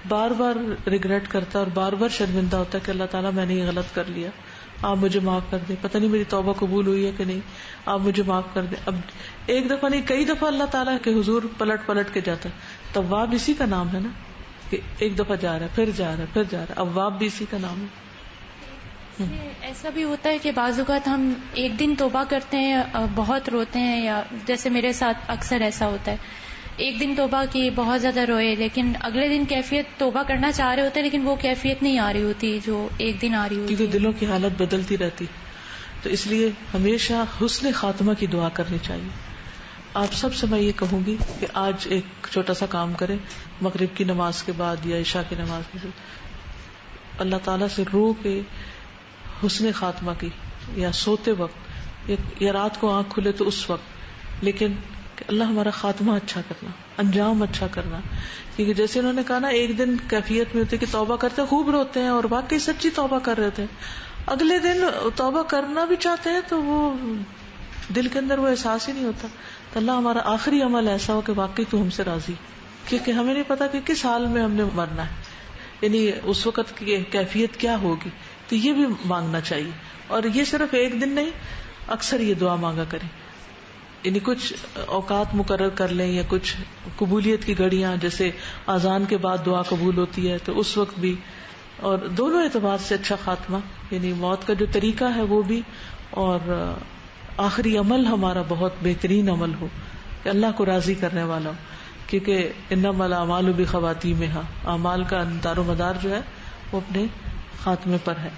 بار بار ریگریٹ کرتا ہے اور بار بار شرمندہ ہوتا ہے کہ اللہ تعالیٰ میں نے یہ غلط کر لیا آپ مجھے معاف کر دیں, پتہ نہیں میری توبہ قبول ہوئی ہے کہ نہیں, آپ مجھے معاف کر دیں. اب ایک دفعہ نہیں کئی دفعہ اللہ تعالیٰ کے حضور پلٹ پلٹ کے جاتا ہے. تواب اسی کا نام ہے نا, کہ ایک دفعہ جا رہا ہے پھر جا رہا ہے پھر جا رہا ہے, اواب بھی اسی کا نام ہے. ایسا بھی ہوتا ہے کہ بعض اوقات ہم ایک دن توبہ کرتے ہیں, بہت روتے ہیں, یا جیسے میرے ساتھ اکثر ایسا ہوتا ہے, ایک دن توبہ کی بہت زیادہ روئے, لیکن اگلے دن کیفیت توبہ کرنا چاہ رہے ہوتے ہیں لیکن وہ کیفیت نہیں آ رہی ہوتی جو ایک دن آ رہی ہوتی, کیونکہ دلوں کی حالت بدلتی رہتی. تو اس لیے ہمیشہ حسن خاتمہ کی دعا کرنی چاہیے. آپ سب سے میں یہ کہوں گی کہ آج ایک چھوٹا سا کام کریں, مغرب کی نماز کے بعد یا عشاء کی نماز کے بعد اللہ تعالیٰ سے رو کے حسن خاتمہ کی, یا سوتے وقت یا رات کو آنکھ کھلے تو اس وقت, لیکن کہ اللہ ہمارا خاتمہ اچھا کرنا, انجام اچھا کرنا. کیونکہ جیسے انہوں نے کہا نا, ایک دن کیفیت میں ہوتے کہ توبہ کرتے خوب روتے ہیں اور واقعی سچی توبہ کر رہے تھے, اگلے دن توبہ کرنا بھی چاہتے ہیں تو وہ دل کے اندر وہ احساس ہی نہیں ہوتا. تو اللہ ہمارا آخری عمل ایسا ہو کہ واقعی تو ہم سے راضی, کیونکہ ہمیں نہیں پتا کہ کس حال میں ہم نے مرنا ہے, یعنی اس وقت کی کیفیت کیا ہوگی. تو یہ بھی مانگنا چاہیے, اور یہ صرف ایک دن نہیں, اکثر یہ دعا مانگا کریں. یعنی کچھ اوقات مقرر کر لیں, یا کچھ قبولیت کی گھڑیاں, جیسے اذان کے بعد دعا قبول ہوتی ہے تو اس وقت بھی, اور دونوں اعتبار سے اچھا خاتمہ, یعنی موت کا جو طریقہ ہے وہ بھی, اور آخری عمل ہمارا بہت بہترین عمل ہو کہ اللہ کو راضی کرنے والا ہو. کیونکہ انما الاعمال بخواتیمہا, اعمال کا دار و مدار جو ہے وہ اپنے خاتمے پر ہے.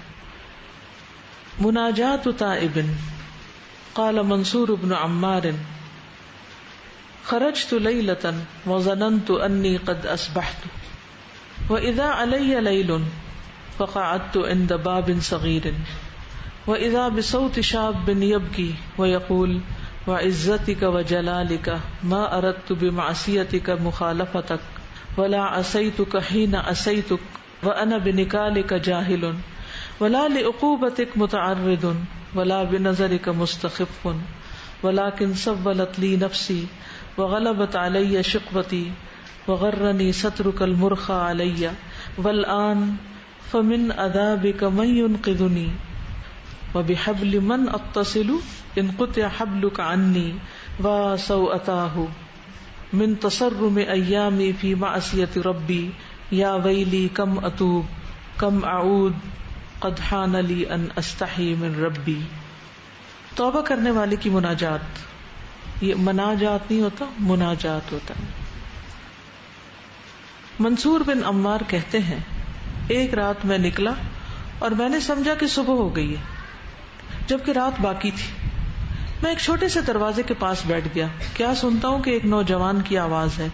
مناجات تائب. قال منصور بن عمار خرجت ليلة وظننت أني قد أصبحت وإذا علي ليل فقعدت عند باب صغير وإذا بصوت شاب يبكي ويقول وعزتك وجلالك ما أردت بمعصيتك مخالفتك ولا عصيتك حين عصيتك وأنا بنكالك جاهل ولا لعقوبتك متعرض ولا بنظرك مستخف ولكن سولت لي نفسي وغلبت علي شقوتي وغرني سترك المرخى علي والآن فمن عذابك من ينقذني وبحبل من اتصل ان قطع حبلك عني وسوءتاه من تصرم ايامي في معصية ربي يا ويلي كم اتوب كم اعود قد حان لي ان استحي من ربي. توبہ کرنے والے کی مناجات, یہ مناجات نہیں ہوتا, مناجات ہوتا ہے. منصور بن عمار کہتے ہیں, ایک رات میں نکلا اور میں نے سمجھا کہ صبح ہو گئی ہے, جبکہ رات باقی تھی. میں ایک چھوٹے سے دروازے کے پاس بیٹھ گیا. کیا سنتا ہوں کہ ایک نوجوان کی آواز ہے.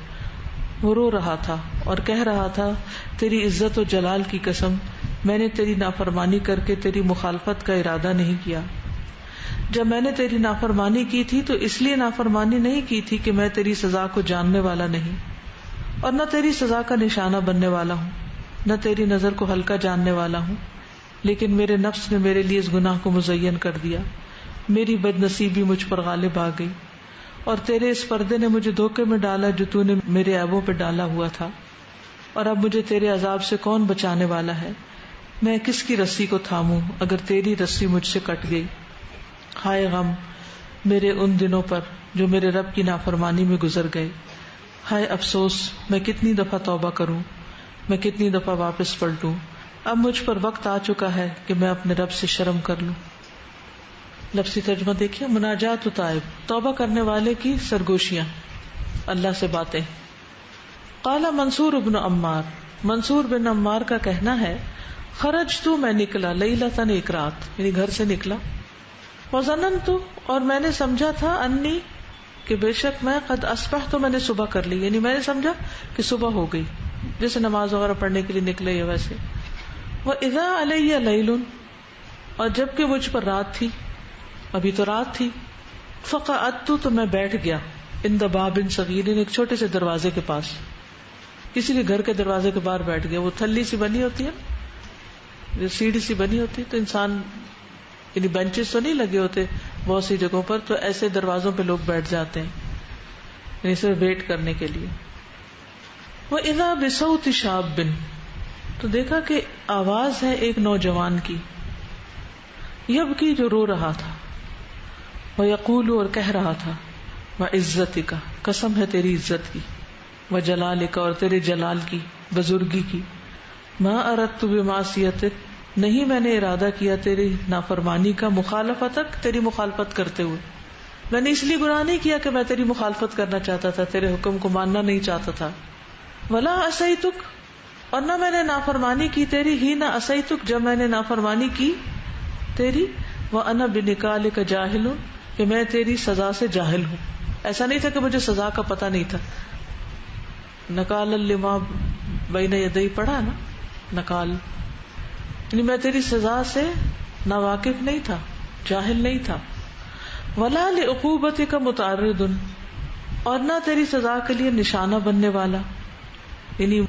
وہ رو رہا تھا اور کہہ رہا تھا, تیری عزت و جلال کی قسم, میں نے تیری نافرمانی کر کے تیری مخالفت کا ارادہ نہیں کیا. جب میں نے تیری نافرمانی کی تھی تو اس لیے نافرمانی نہیں کی تھی کہ میں تیری سزا کو جاننے والا نہیں, اور نہ تیری سزا کا نشانہ بننے والا ہوں, نہ تیری نظر کو ہلکا جاننے والا ہوں, لیکن میرے نفس نے میرے لیے اس گناہ کو مزین کر دیا. میری بد نصیبی مجھ پر غالب آ گئی, اور تیرے اس پردے نے مجھے دھوکے میں ڈالا جو تو نے میرے عیبوں پہ ڈالا ہوا تھا. اور اب مجھے تیرے عذاب سے کون بچانے والا ہے؟ میں کس کی رسی کو تھاموں اگر تیری رسی مجھ سے کٹ گئی. ہائے غم میرے ان دنوں پر جو میرے رب کی نافرمانی میں گزر گئے. ہائے افسوس میں کتنی دفعہ توبہ کروں, میں کتنی دفعہ واپس پلٹوں. اب مجھ پر وقت آ چکا ہے کہ میں اپنے رب سے شرم کر لوں. لفظی ترجمہ دیکھیے, مناجات طائب, توبہ کرنے والے کی سرگوشیاں, اللہ سے باتیں. قال منصور بن عمار, منصور بن عمار کا کہنا ہے, خرج تو میں نکلا, لیلتن ایک رات, یعنی گھر سے نکلا, وظننت اور میں نے سمجھا تھا, انی کہ بے شک میں, قد اصبحت تو میں نے صبح کر لی, یعنی میں نے سمجھا کہ صبح ہو گئی, جیسے نماز وغیرہ پڑھنے کے لیے نکلے یا ویسے. وَإِذَا عَلَيَّ لَيْلٌ اور جب کہ مجھ پر رات تھی, ابھی تو رات تھی. فقعدت تو میں بیٹھ گیا, عند باب صغیر ایک چھوٹے سے دروازے کے پاس, کسی کے گھر کے دروازے کے باہر بیٹھ گیا. وہ تھلی سی بنی ہوتی ہے, جو سیڑھی سی بنی ہوتی ہے, تو انسان یعنی بینچز تو نہیں لگے ہوتے بہت سی جگہوں پر, تو ایسے دروازوں پہ لوگ بیٹھ جاتے ہیں, یعنی صرف ویٹ کرنے کے لیے. وَإِذَا بِصَوْتِ شَابٍ تو دیکھا کہ آواز ہے ایک نوجوان کی. یبکی جو رو رہا تھا، ویقول اور کہہ رہا تھا، وعزتک قسم ہے تیری عزت کی، وجلالک اور تیرے جلال کی، بزرگی کی، ما اردت بمعصیتک نہیں میں نے ارادہ کیا تیری نافرمانی کا، مخالفتک تیری مخالفت کرتے ہوئے، میں نے اس لیے گناہ نہیں کیا کہ میں تیری مخالفت کرنا چاہتا تھا، تیرے حکم کو ماننا نہیں چاہتا تھا، ولا عصیتک اور نہ میں نے نافرمانی کی تیری، ہی نہ عصیتک جب میں نے نافرمانی کی تیری، وانا بنکالک جاہل کہ میں تیری سزا سے جاہل ہوں، ایسا نہیں تھا کہ مجھے سزا کا پتہ نہیں تھا، نکال لما بین یدی پڑھا نا، نکال یعنی میں تیری سزا سے ناواقف نہیں تھا، جاہل نہیں تھا، ولا لعقوبتک متعرض اور نہ تیری سزا کے لیے نشانہ بننے والا، یعنی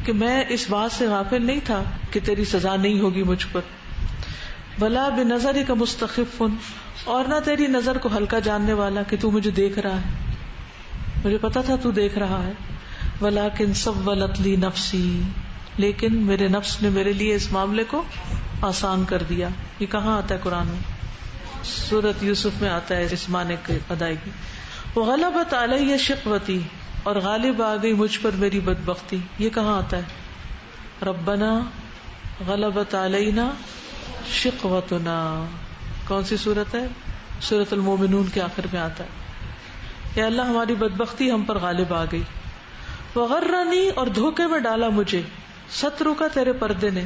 کہ میں اس بات سے غافل نہیں تھا کہ تیری سزا نہیں ہوگی مجھ پر، ولا بنظرک مستخف اور نہ تیری نظر کو ہلکا جاننے والا کہ تو مجھے دیکھ رہا ہے، مجھے پتا تھا تو دیکھ رہا ہے، ولکن سولت لی نفسی لیکن میرے نفس نے میرے لیے اس معاملے کو آسان کر دیا۔ یہ کہاں آتا ہے قرآن میں؟ سورۃ یوسف میں آتا ہے اس معنی کی ادائیگی۔ وغلبت علی شقوتی اور غالب آ گئی مجھ پر میری بدبختی، یہ کہاں آتا ہے؟ ربنا غلبت علینا شقوتنا، کون سی صورت ہے؟ سورۃ المومنون کے آخر میں آتا ہے کہ اللہ ہماری بدبختی ہم پر غالب آ گئی۔ وغرنی اور دھوکے میں ڈالا مجھے، سترو کا تیرے پردے نے،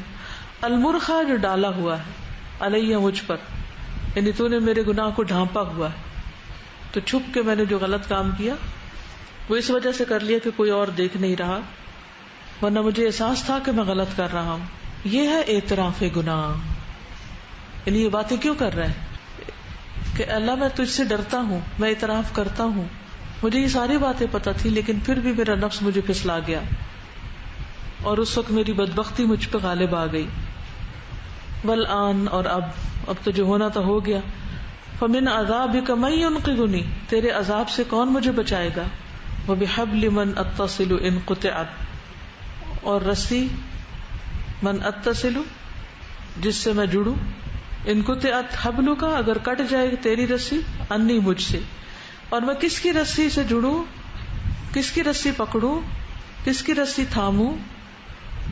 المرخا جو ڈالا ہوا ہے، علیہ مجھ پر، یعنی تو نے میرے گناہ کو ڈھانپا ہوا ہے، تو چھپ کے میں نے جو غلط کام کیا وہ اس وجہ سے کر لیا کہ کوئی اور دیکھ نہیں رہا، ورنہ مجھے احساس تھا کہ میں غلط کر رہا ہوں۔ یہ ہے اعتراف گناہ، یعنی یہ باتیں کیوں کر رہے ہیں کہ اللہ میں تجھ سے ڈرتا ہوں، میں اعتراف کرتا ہوں، مجھے یہ ساری باتیں پتہ تھی لیکن پھر بھی میرا نفس مجھے پھسلا گیا اور اس وقت میری بدبختی مجھ پہ غالب آ گئی۔ والآن اور اب تو جو ہونا تھا ہو گیا، فمن عذابک من ینقذنی تیرے عذاب سے کون مجھے بچائے گا، وبحبل من اتصل ان قطعت اور رسی من اتصل جس سے میں جڑوں، ان قطعت حبل کا اگر کٹ جائے تیری رسی، انی مجھ سے، اور میں کس کی رسی سے جڑوں، کس کی رسی پکڑوں، کس کی رسی تھاموں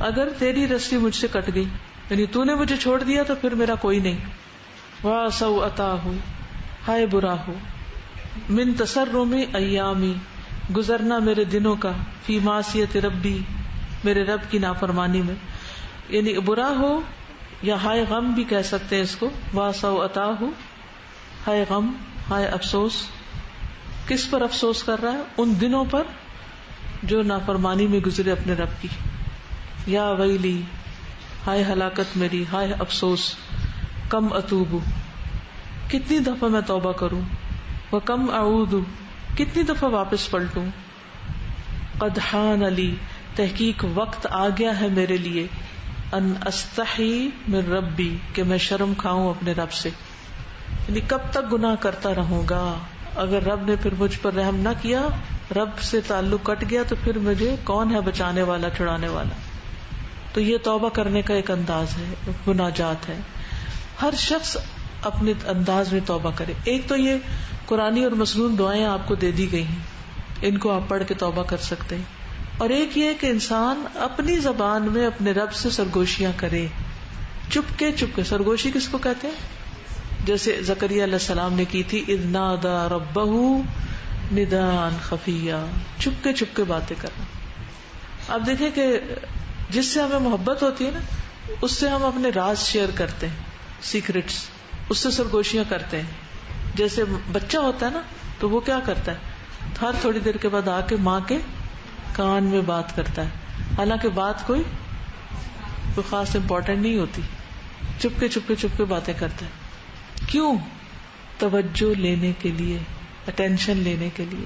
اگر تیری رسی مجھ سے کٹ گئی، یعنی تو نے مجھے چھوڑ دیا تو پھر میرا کوئی نہیں۔ واہ سوءتہ ہائے برا ہو، من تسرم ایامی گزرنا میرے دنوں کا، فی معصیت ربی میرے رب کی نافرمانی میں، یعنی برا ہو یا ہائے غم بھی کہہ سکتے ہیں اس کو، واہ سوءتہ ہائے غم، ہائے افسوس، کس پر افسوس کر رہا ہے؟ ان دنوں پر جو نافرمانی میں گزرے اپنے رب کی۔ یا ویلی ہائے ہلاکت میری، ہائے افسوس، کم اتوب کتنی دفعہ میں توبہ کروں، وکم اعود کتنی دفعہ واپس پلٹوں، قد حان علی تحقیق وقت آ گیا ہے میرے لیے، ان استحی من ربی کہ میں شرم کھاؤں اپنے رب سے، یعنی کب تک گناہ کرتا رہوں گا؟ اگر رب نے پھر مجھ پر رحم نہ کیا، رب سے تعلق کٹ گیا تو پھر مجھے کون ہے بچانے والا، چھڑانے والا؟ تو یہ توبہ کرنے کا ایک انداز ہے، مناجات ہے۔ ہر شخص اپنے انداز میں توبہ کرے۔ ایک تو یہ قرآنی اور مسنون دعائیں آپ کو دے دی گئی ہیں، ان کو آپ پڑھ کے توبہ کر سکتے ہیں، اور ایک یہ کہ انسان اپنی زبان میں اپنے رب سے سرگوشیاں کرے، چپکے چپکے۔ سرگوشی کس کو کہتے ہیں؟ جیسے زکریا علیہ السلام نے کی تھی، اذ نادى ربه نداء خفیا، چپکے چپکے باتیں کرنا۔ آپ دیکھیں کہ جس سے ہمیں محبت ہوتی ہے نا، اس سے ہم اپنے راز شیئر کرتے ہیں، سیکرٹس، اس سے سرگوشیاں کرتے ہیں۔ جیسے بچہ ہوتا ہے نا تو وہ کیا کرتا ہے، ہر تھوڑی دیر کے بعد آ کے ماں کے کان میں بات کرتا ہے، حالانکہ بات کوئی خاص امپورٹنٹ نہیں ہوتی، چپکے چپکے چپکے باتیں کرتا ہے۔ کیوں؟ توجہ لینے کے لیے، اٹینشن لینے کے لیے۔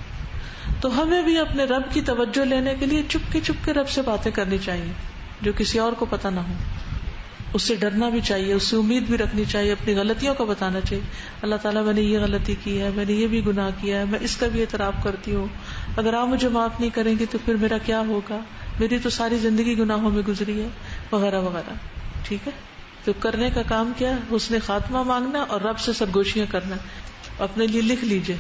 تو ہمیں بھی اپنے رب کی توجہ لینے کے لیے چپکے چپکے رب سے باتیں کرنی چاہیے، جو کسی اور کو پتہ نہ ہو۔ اس سے ڈرنا بھی چاہیے، اس سے امید بھی رکھنی چاہیے، اپنی غلطیوں کا بتانا چاہیے، اللہ تعالیٰ میں نے یہ غلطی کی ہے، میں نے یہ بھی گناہ کیا ہے، میں اس کا بھی اعتراف کرتی ہوں، اگر آپ مجھے معاف نہیں کریں گے تو پھر میرا کیا ہوگا، میری تو ساری زندگی گناہوں میں گزری ہے، وغیرہ وغیرہ۔ ٹھیک ہے، تو کرنے کا کام کیا ہے؟ حسن خاتمہ مانگنا اور رب سے سرگوشیاں کرنا. اپنے لیے لکھ لیجئے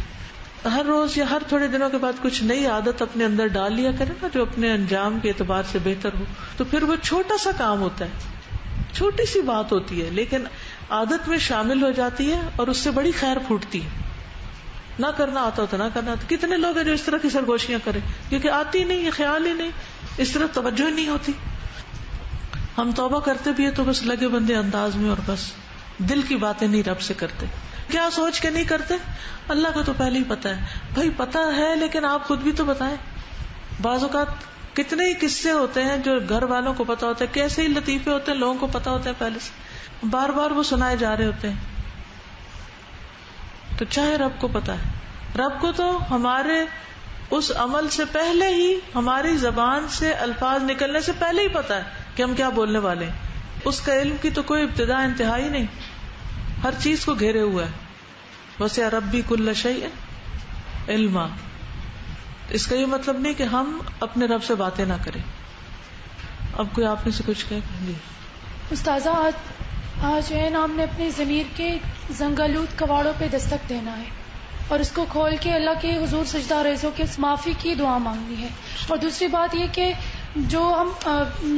ہر روز یا ہر تھوڑے دنوں کے بعد کچھ نئی عادت اپنے اندر ڈال لیا کرے نا جو اپنے انجام کے اعتبار سے بہتر ہو. تو پھر وہ چھوٹا سا کام ہوتا ہے, چھوٹی سی بات ہوتی ہے, لیکن عادت میں شامل ہو جاتی ہے اور اس سے بڑی خیر پھوٹتی ہے. نہ کرنا آتا ہو تو نہ کرنا آتا. کتنے لوگ ہیں جو اس طرح کی سرگوشیاں کریں کیونکہ آتی نہیں, یہ خیال ہی نہیں, اس طرح توجہ ہی نہیں ہوتی. ہم توبہ کرتے بھی ہے تو بس لگے بندے انداز میں اور بس دل کی باتیں نہیں رب سے کرتے. کیا سوچ کے نہیں کرتے؟ اللہ کو تو پہلے ہی پتا ہے. بھائی پتا ہے لیکن آپ خود بھی تو بتائیں. بعض اوقات کتنے ہی قصے ہوتے ہیں جو گھر والوں کو پتا ہوتا ہے, کیسے ہی لطیفے ہوتے ہیں لوگوں کو پتا ہوتا ہے پہلے سے, بار بار وہ سنائے جا رہے ہوتے ہیں. تو چاہے رب کو پتا ہے, رب کو تو ہمارے اس عمل سے پہلے ہی, ہماری زبان سے الفاظ نکلنے سے پہلے ہی پتا ہے کہ ہم کیا بولنے والے ہیں. اس کا علم کی تو کوئی ابتدا انتہا ہی نہیں, ہر چیز کو گھیرے ہوا ہے. وسع ربی کل شیء علما. اس کا یہ مطلب نہیں کہ ہم اپنے رب سے باتیں نہ کریں. اب کوئی آپ میں سے کچھ کہے؟ استاذہ آج جو ہے نا ہم نے اپنی ضمیر کے زنگالود کواڑوں پہ دستک دینا ہے اور اس کو کھول کے اللہ کے حضور سجدہ ریزوں کے معافی کی دعا مانگنی ہے. اور دوسری بات یہ کہ جو ہم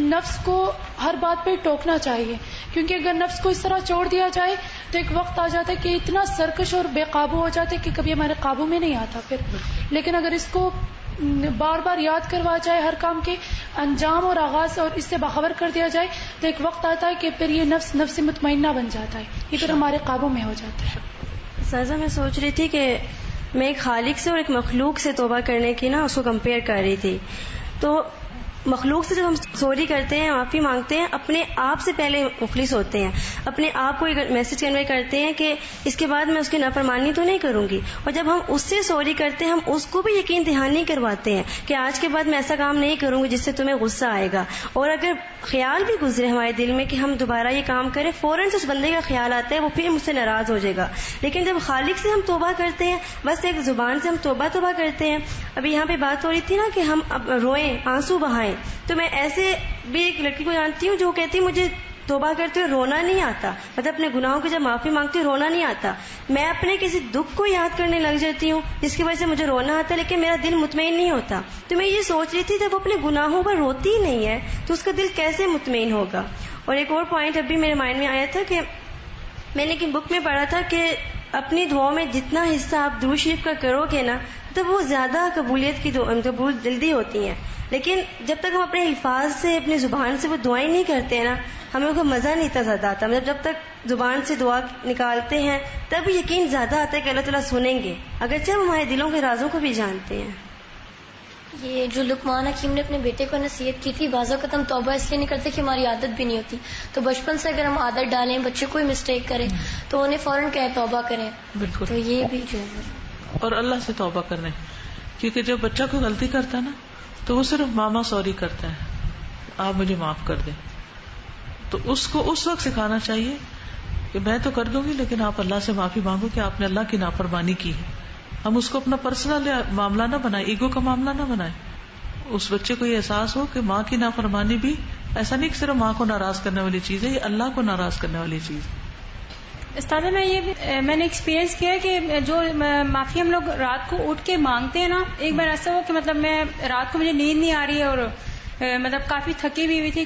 نفس کو ہر بات پہ ٹوکنا چاہیے, کیونکہ اگر نفس کو اس طرح چھوڑ دیا جائے تو ایک وقت آ جاتا ہے کہ اتنا سرکش اور بے قابو ہو جاتا ہے کہ کبھی ہمارے قابو میں نہیں آتا پھر. لیکن اگر اس کو بار بار یاد کروا جائے ہر کام کے انجام اور آغاز اور اس سے باخبر کر دیا جائے تو ایک وقت آتا ہے کہ پھر یہ نفس مطمئنہ بن جاتا ہے, یہ پھر ہمارے قابو میں ہو جاتا ہے. سازا میں سوچ رہی تھی کہ میں ایک خالق سے اور ایک مخلوق سے توبہ کرنے کی نا اس کو کمپیئر کر رہی تھی. تو مخلوق سے جب ہم سوری کرتے ہیں, معافی مانگتے ہیں, اپنے آپ سے پہلے مخلص ہوتے ہیں, اپنے آپ کو میسج کنوے کرتے ہیں کہ اس کے بعد میں اس کی نافرمانی تو نہیں کروں گی. اور جب ہم اس سے سوری کرتے ہیں ہم اس کو بھی یقین دہانی کرواتے ہیں کہ آج کے بعد میں ایسا کام نہیں کروں گی جس سے تمہیں غصہ آئے گا. اور اگر خیال بھی گزرے ہمارے دل میں کہ ہم دوبارہ یہ کام کریں, فوراً سے اس بندے کا خیال آتا ہے وہ پھر مجھ سے ناراض ہو جائے گا. لیکن جب خالق سے ہم توبہ کرتے ہیں, بس ایک زبان سے ہم توبہ کرتے ہیں. ابھی یہاں پہ بات ہو رہی تھی نا کہ ہم اب روئیں, آنسو بہائیں, تو میں ایسے بھی ایک لڑکی کو جانتی ہوں جو کہتی مجھے توبہ کرتے ہوئے رونا نہیں آتا, مطلب اپنے گناہوں کی جب معافی مانگتی ہوں رونا نہیں آتا. میں اپنے کسی دکھ کو یاد کرنے لگ جاتی ہوں جس کی وجہ سے مجھے رونا آتا ہے لیکن میرا دل مطمئن نہیں ہوتا. تو میں یہ سوچ رہی تھی جب وہ اپنے گناہوں پر روتی ہی نہیں ہے تو اس کا دل کیسے مطمئن ہوگا. اور ایک اور پوائنٹ ابھی میرے مائنڈ میں آیا تھا کہ میں نے ایک بک میں پڑھا تھا کہ اپنی دعاؤں میں جتنا حصہ آپ درود شریف کا کرو گے نا تو وہ زیادہ قبولیت کی قبول جلدی ہوتی ہیں. لیکن جب تک ہم اپنے الفاظ سے اپنی زبان سے وہ دعائیں نہیں کرتے ہیں نا ہمیں کوئی مزہ نہیں اتنا زیادہ آتا. مطلب جب تک زبان سے دعا نکالتے ہیں تب یقین زیادہ آتا ہے کہ اللہ تعالیٰ سنیں گے, اگرچہ ہم ہمارے دلوں کے رازوں کو بھی جانتے ہیں. یہ جو لقمان حکیم نے اپنے بیٹے کو نصیحت کی تھی, بعض اوقات ہم توبہ اس لیے نہیں کرتے کہ ہماری عادت بھی نہیں ہوتی. تو بچپن سے اگر ہم عادت ڈالیں, بچے کوئی مسٹیک کریں تو انہیں فوراً کہے توبہ کریں. بالکل. تو یہ بھی جو ہے اور اللہ سے توبہ کرنے, کیونکہ جب بچہ کوئی غلطی کرتا ہے نا تو وہ صرف ماما سوری کرتا ہے, آپ مجھے معاف کر دیں. تو اس کو اس وقت سکھانا چاہیے کہ میں تو کر دوں گی لیکن آپ اللہ سے معافی مانگو کہ آپ نے اللہ کی نافرمانی کی ہے. ہم اس کو اپنا پرسنل معاملہ نہ بنائیں, ایگو کا معاملہ نہ بنائیں. اس بچے کو یہ احساس ہو کہ ماں کی نافرمانی بھی ایسا نہیں کہ صرف ماں کو ناراض کرنے والی چیز ہے, یہ اللہ کو ناراض کرنے والی چیز ہے. استاد میں نے ایکسپیرینس کیا ہے کہ جو معافی ہم لوگ رات کو اٹھ کے مانگتے ہیں نا, ایک بار ایسا ہو کہ مطلب میں رات کو مجھے نیند نہیں آ رہی ہے اور مطلب کافی تھکی ہوئی تھی,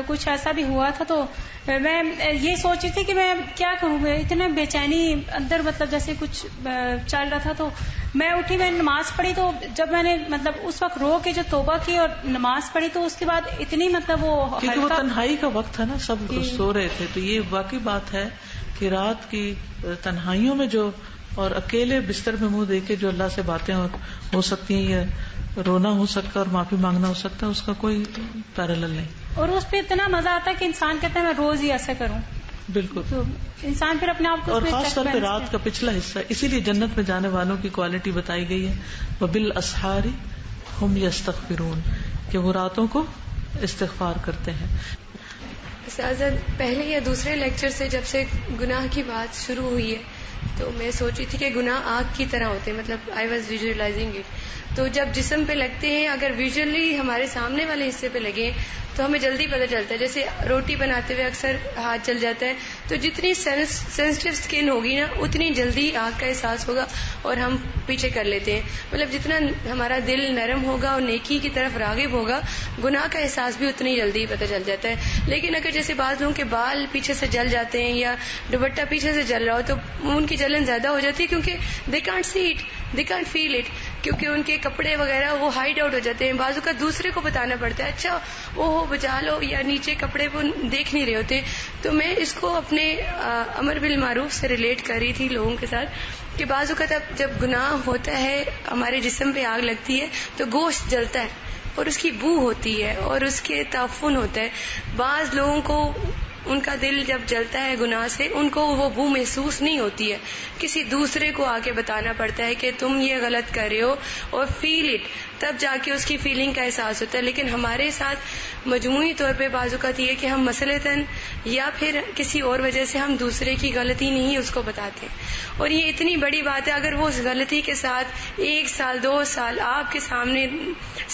کچھ ایسا بھی ہوا تھا. تو میں یہ سوچ رہی تھی کہ میں کیا کروں, اتنا بے چینی اندر مطلب جیسے کچھ چل رہا تھا. تو میں اٹھی, میں نے نماز پڑھی. تو جب میں نے مطلب اس وقت رو کے جو توبہ کی اور نماز پڑھی تو اس کے بعد اتنی مطلب کیونکہ وہ تنہائی کا وقت تھا نا, سب سو رہے تھے. تو یہ واقعی بات ہے کہ رات کی تنہائیوں میں جو اور اکیلے بستر میں منہ دے کے جو اللہ سے باتیں ہو سکتی ہیں, یا رونا ہو سکتا ہے اور معافی مانگنا ہو سکتا ہے, اس کا کوئی پیرالل نہیں. اور اس پہ اتنا مزہ آتا ہے کہ انسان کہتا ہے میں روز ہی ایسا کروں. بالکل. تو انسان پھر اپنے آپ کو, اور خاص طور پہ رات کا پچھلا حصہ, اسی لیے جنت میں جانے والوں کی کوالٹی بتائی گئی ہے وبالاسحار ہم یستغفرون, کہ وہ راتوں کو استغفار کرتے ہیں. استاذہ پہلے یا دوسرے لیکچر سے جب سے گناہ کی بات شروع ہوئی ہے تو میں سوچ رہی تھی کہ گناہ آگ کی طرح ہوتے ہیں, مطلب آئی واز ویژولائزنگ اٹ. تو جب جسم پہ لگتے ہیں, اگر ویژولی ہمارے سامنے والے حصے پہ لگے تو ہمیں جلدی پتہ چلتا ہے. جیسے روٹی بناتے ہوئے اکثر ہاتھ جل جاتا ہے, تو جتنی سینسٹیو اسکن ہوگی نا اتنی جلدی آگ کا احساس ہوگا اور ہم پیچھے کر لیتے ہیں. مطلب جتنا ہمارا دل نرم ہوگا اور نیکی کی طرف راغب ہوگا, گناہ کا احساس بھی اتنی جلدی پتہ چل جاتا ہے. لیکن اگر جیسے بعض لوگوں کے بال پیچھے سے جل جاتے ہیں یا دوپٹہ پیچھے سے جل رہا ہو, تو ان کی جلن زیادہ ہو جاتی ہے, کیونکہ they can't see it, they can't feel it, کیونکہ ان کے کپڑے وغیرہ وہ ہائڈ آؤٹ ہو جاتے ہیں. بعضوں کا دوسرے کو بتانا پڑتا ہے, اچھا وہ بچا لو, یا نیچے کپڑے وہ دیکھ نہیں رہے ہوتے. تو میں اس کو اپنے امر بالمعروف سے ریلیٹ کر رہی تھی لوگوں کے ساتھ, کہ بعض اوقات جب گناہ ہوتا ہے, ہمارے جسم پہ آگ لگتی ہے تو گوشت جلتا ہے اور اس کی بو ہوتی ہے اور اس کے تعفن ہوتا ہے. بعض لوگوں کو ان کا دل جب جلتا ہے گناہ سے, ان کو وہ بو محسوس نہیں ہوتی ہے, کسی دوسرے کو آ کے بتانا پڑتا ہے کہ تم یہ غلط کر رہے ہو, اور فیل اٹ, تب جا کے اس کی فیلنگ کا احساس ہوتا ہے. لیکن ہمارے ساتھ مجموعی طور پہ بعض اوقات یہ کہ ہم مثلاً یا پھر کسی اور وجہ سے ہم دوسرے کی غلطی نہیں اس کو بتاتے, اور یہ اتنی بڑی بات ہے. اگر وہ اس غلطی کے ساتھ 1 سال 2 سال آپ کے سامنے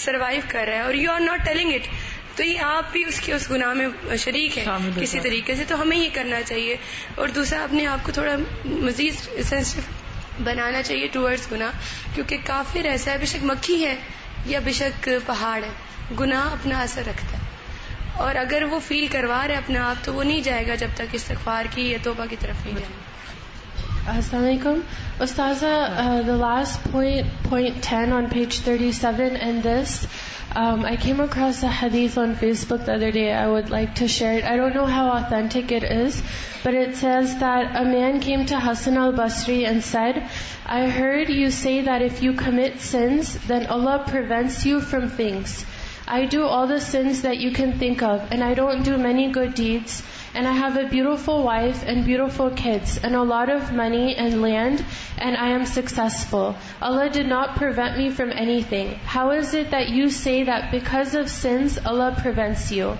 سروائیو کر رہا ہے اور you are not telling it, تو یہ آپ بھی اس گناہ میں شریک ہے کسی طریقے سے. تو ہمیں یہ کرنا چاہیے. اور دوسرا, اپنے آپ کو تھوڑا مزید سینسٹیو بنانا چاہیے ٹورڈز گناہ, کیونکہ کافر ایسا ہے, بے شک مکھی ہے یا بے شک پہاڑ ہے, گناہ اپنا اثر رکھتا ہے, اور اگر وہ فیل کروا رہا ہے اپنا آپ, تو وہ نہیں جائے گا جب تک استغفار کی یا توبہ کی طرف نہیں جائے. Assalamu alaikum. Ustaza, the last point 10 on page 37 in this, I came across a hadith on Facebook the other day. I would like to share it. I don't know how authentic it is, but it says that a man came to Hassan al-Basri and said, I heard you say that if you commit sins, then Allah prevents you from things. I do all the sins that you can think of, and I don't do many good deeds. And I have a beautiful wife and beautiful kids and a lot of money and land, and I am successful. Allah did not prevent me from anything. How is it that you say that because of sins, Allah prevents you?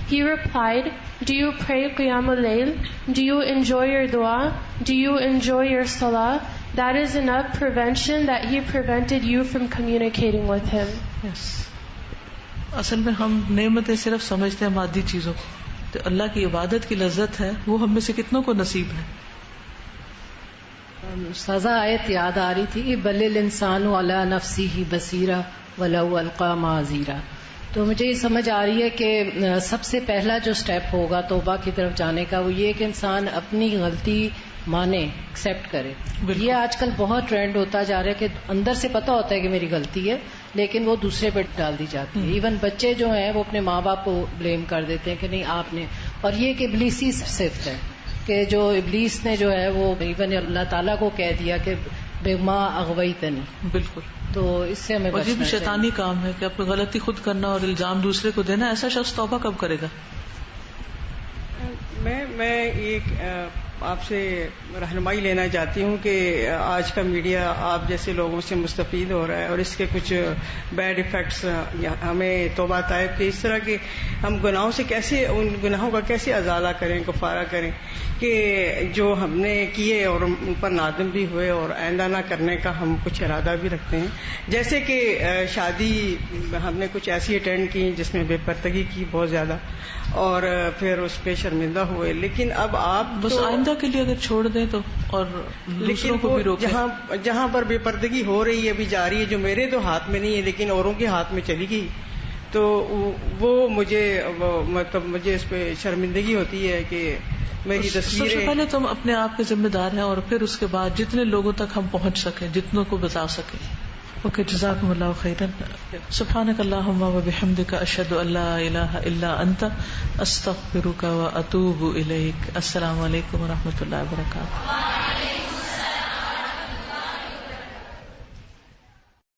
He replied, do you pray Qiyamul Layl? Do you enjoy your dua? Do you enjoy your salah? That is enough prevention that He prevented you from communicating with Him. Yes. اصل میں ہم نعمتیں صرف سمجھتے ہیں مادی چیزوں کو, تو اللہ کی عبادت کی لذت ہے وہ ہم میں سے کتنوں کو نصیب ہے. سزا آیت یاد آ رہی تھی, بل الانسان علی نفسہ بصیرہ ولو القی معاذیرہ. تو مجھے یہ سمجھ آ رہی ہے کہ سب سے پہلا جو سٹیپ ہوگا توبہ کی طرف جانے کا, وہ یہ کہ انسان اپنی غلطی مانے, ایکسیپٹ کرے. یہ آج کل بہت ٹرینڈ ہوتا جا رہا ہے کہ اندر سے پتہ ہوتا ہے کہ میری غلطی ہے, لیکن وہ دوسرے پہ ڈال دی جاتی ہے. ایون بچے جو ہیں وہ اپنے ماں باپ کو بلیم کر دیتے ہیں کہ نہیں آپ نے, اور یہ ایک ابلیسی صفت ہے کہ جو ابلیس نے جو ہے وہ ایون اللہ تعالیٰ کو کہہ دیا کہ بما اغویتنی. بالکل. تو اس سے ہمیں بچنا چاہیے. بھی شیطانی کام ہے کہ اپنی غلطی خود کرنا اور الزام دوسرے کو دینا. ایسا شخص توبہ کب کرے گا؟ میں ایک آپ سے رہنمائی لینا چاہتی ہوں کہ آج کا میڈیا آپ جیسے لوگوں سے مستفید ہو رہا ہے, اور اس کے کچھ بیڈ ایفیکٹس ہمیں توبہ طائب کے اس طرح کہ ہم گناہوں سے کیسے, ان گناہوں کا کیسے ازالہ کریں, کفارہ کریں, کہ جو ہم نے کیے اور ان پر نادم بھی ہوئے اور آئندہ نہ کرنے کا ہم کچھ ارادہ بھی رکھتے ہیں. جیسے کہ شادی ہم نے کچھ ایسی اٹینڈ کی جس میں بے پردگی کی بہت زیادہ, اور پھر اس پہ شرمندہ ہوئے. لیکن اب آپ بس آئندہ کے لیے اگر چھوڑ دیں تو, اور دوسروں کو بھی روکیں. جہاں پر بے پردگی ہو رہی ہے, ابھی جاری ہے, جو میرے تو ہاتھ میں نہیں ہے لیکن اوروں کے ہاتھ میں چلی گئی, تو وہ مجھے مطلب مجھے اس پہ شرمندگی ہوتی ہے کہ میری تصویریں. سب سے پہلے تم اپنے آپ کے ذمہ دار ہیں, اور پھر اس کے بعد جتنے لوگوں تک ہم پہنچ سکیں, جتنوں کو بتا سکیں. اوکے, جزاکم اللہ خیرا. سبحانک اللہم و بحمدک, اشہد ان لا الہ الا انت, استغفرک و اتوب الیک. السلام علیکم و رحمۃ اللہ وبرکاتہ.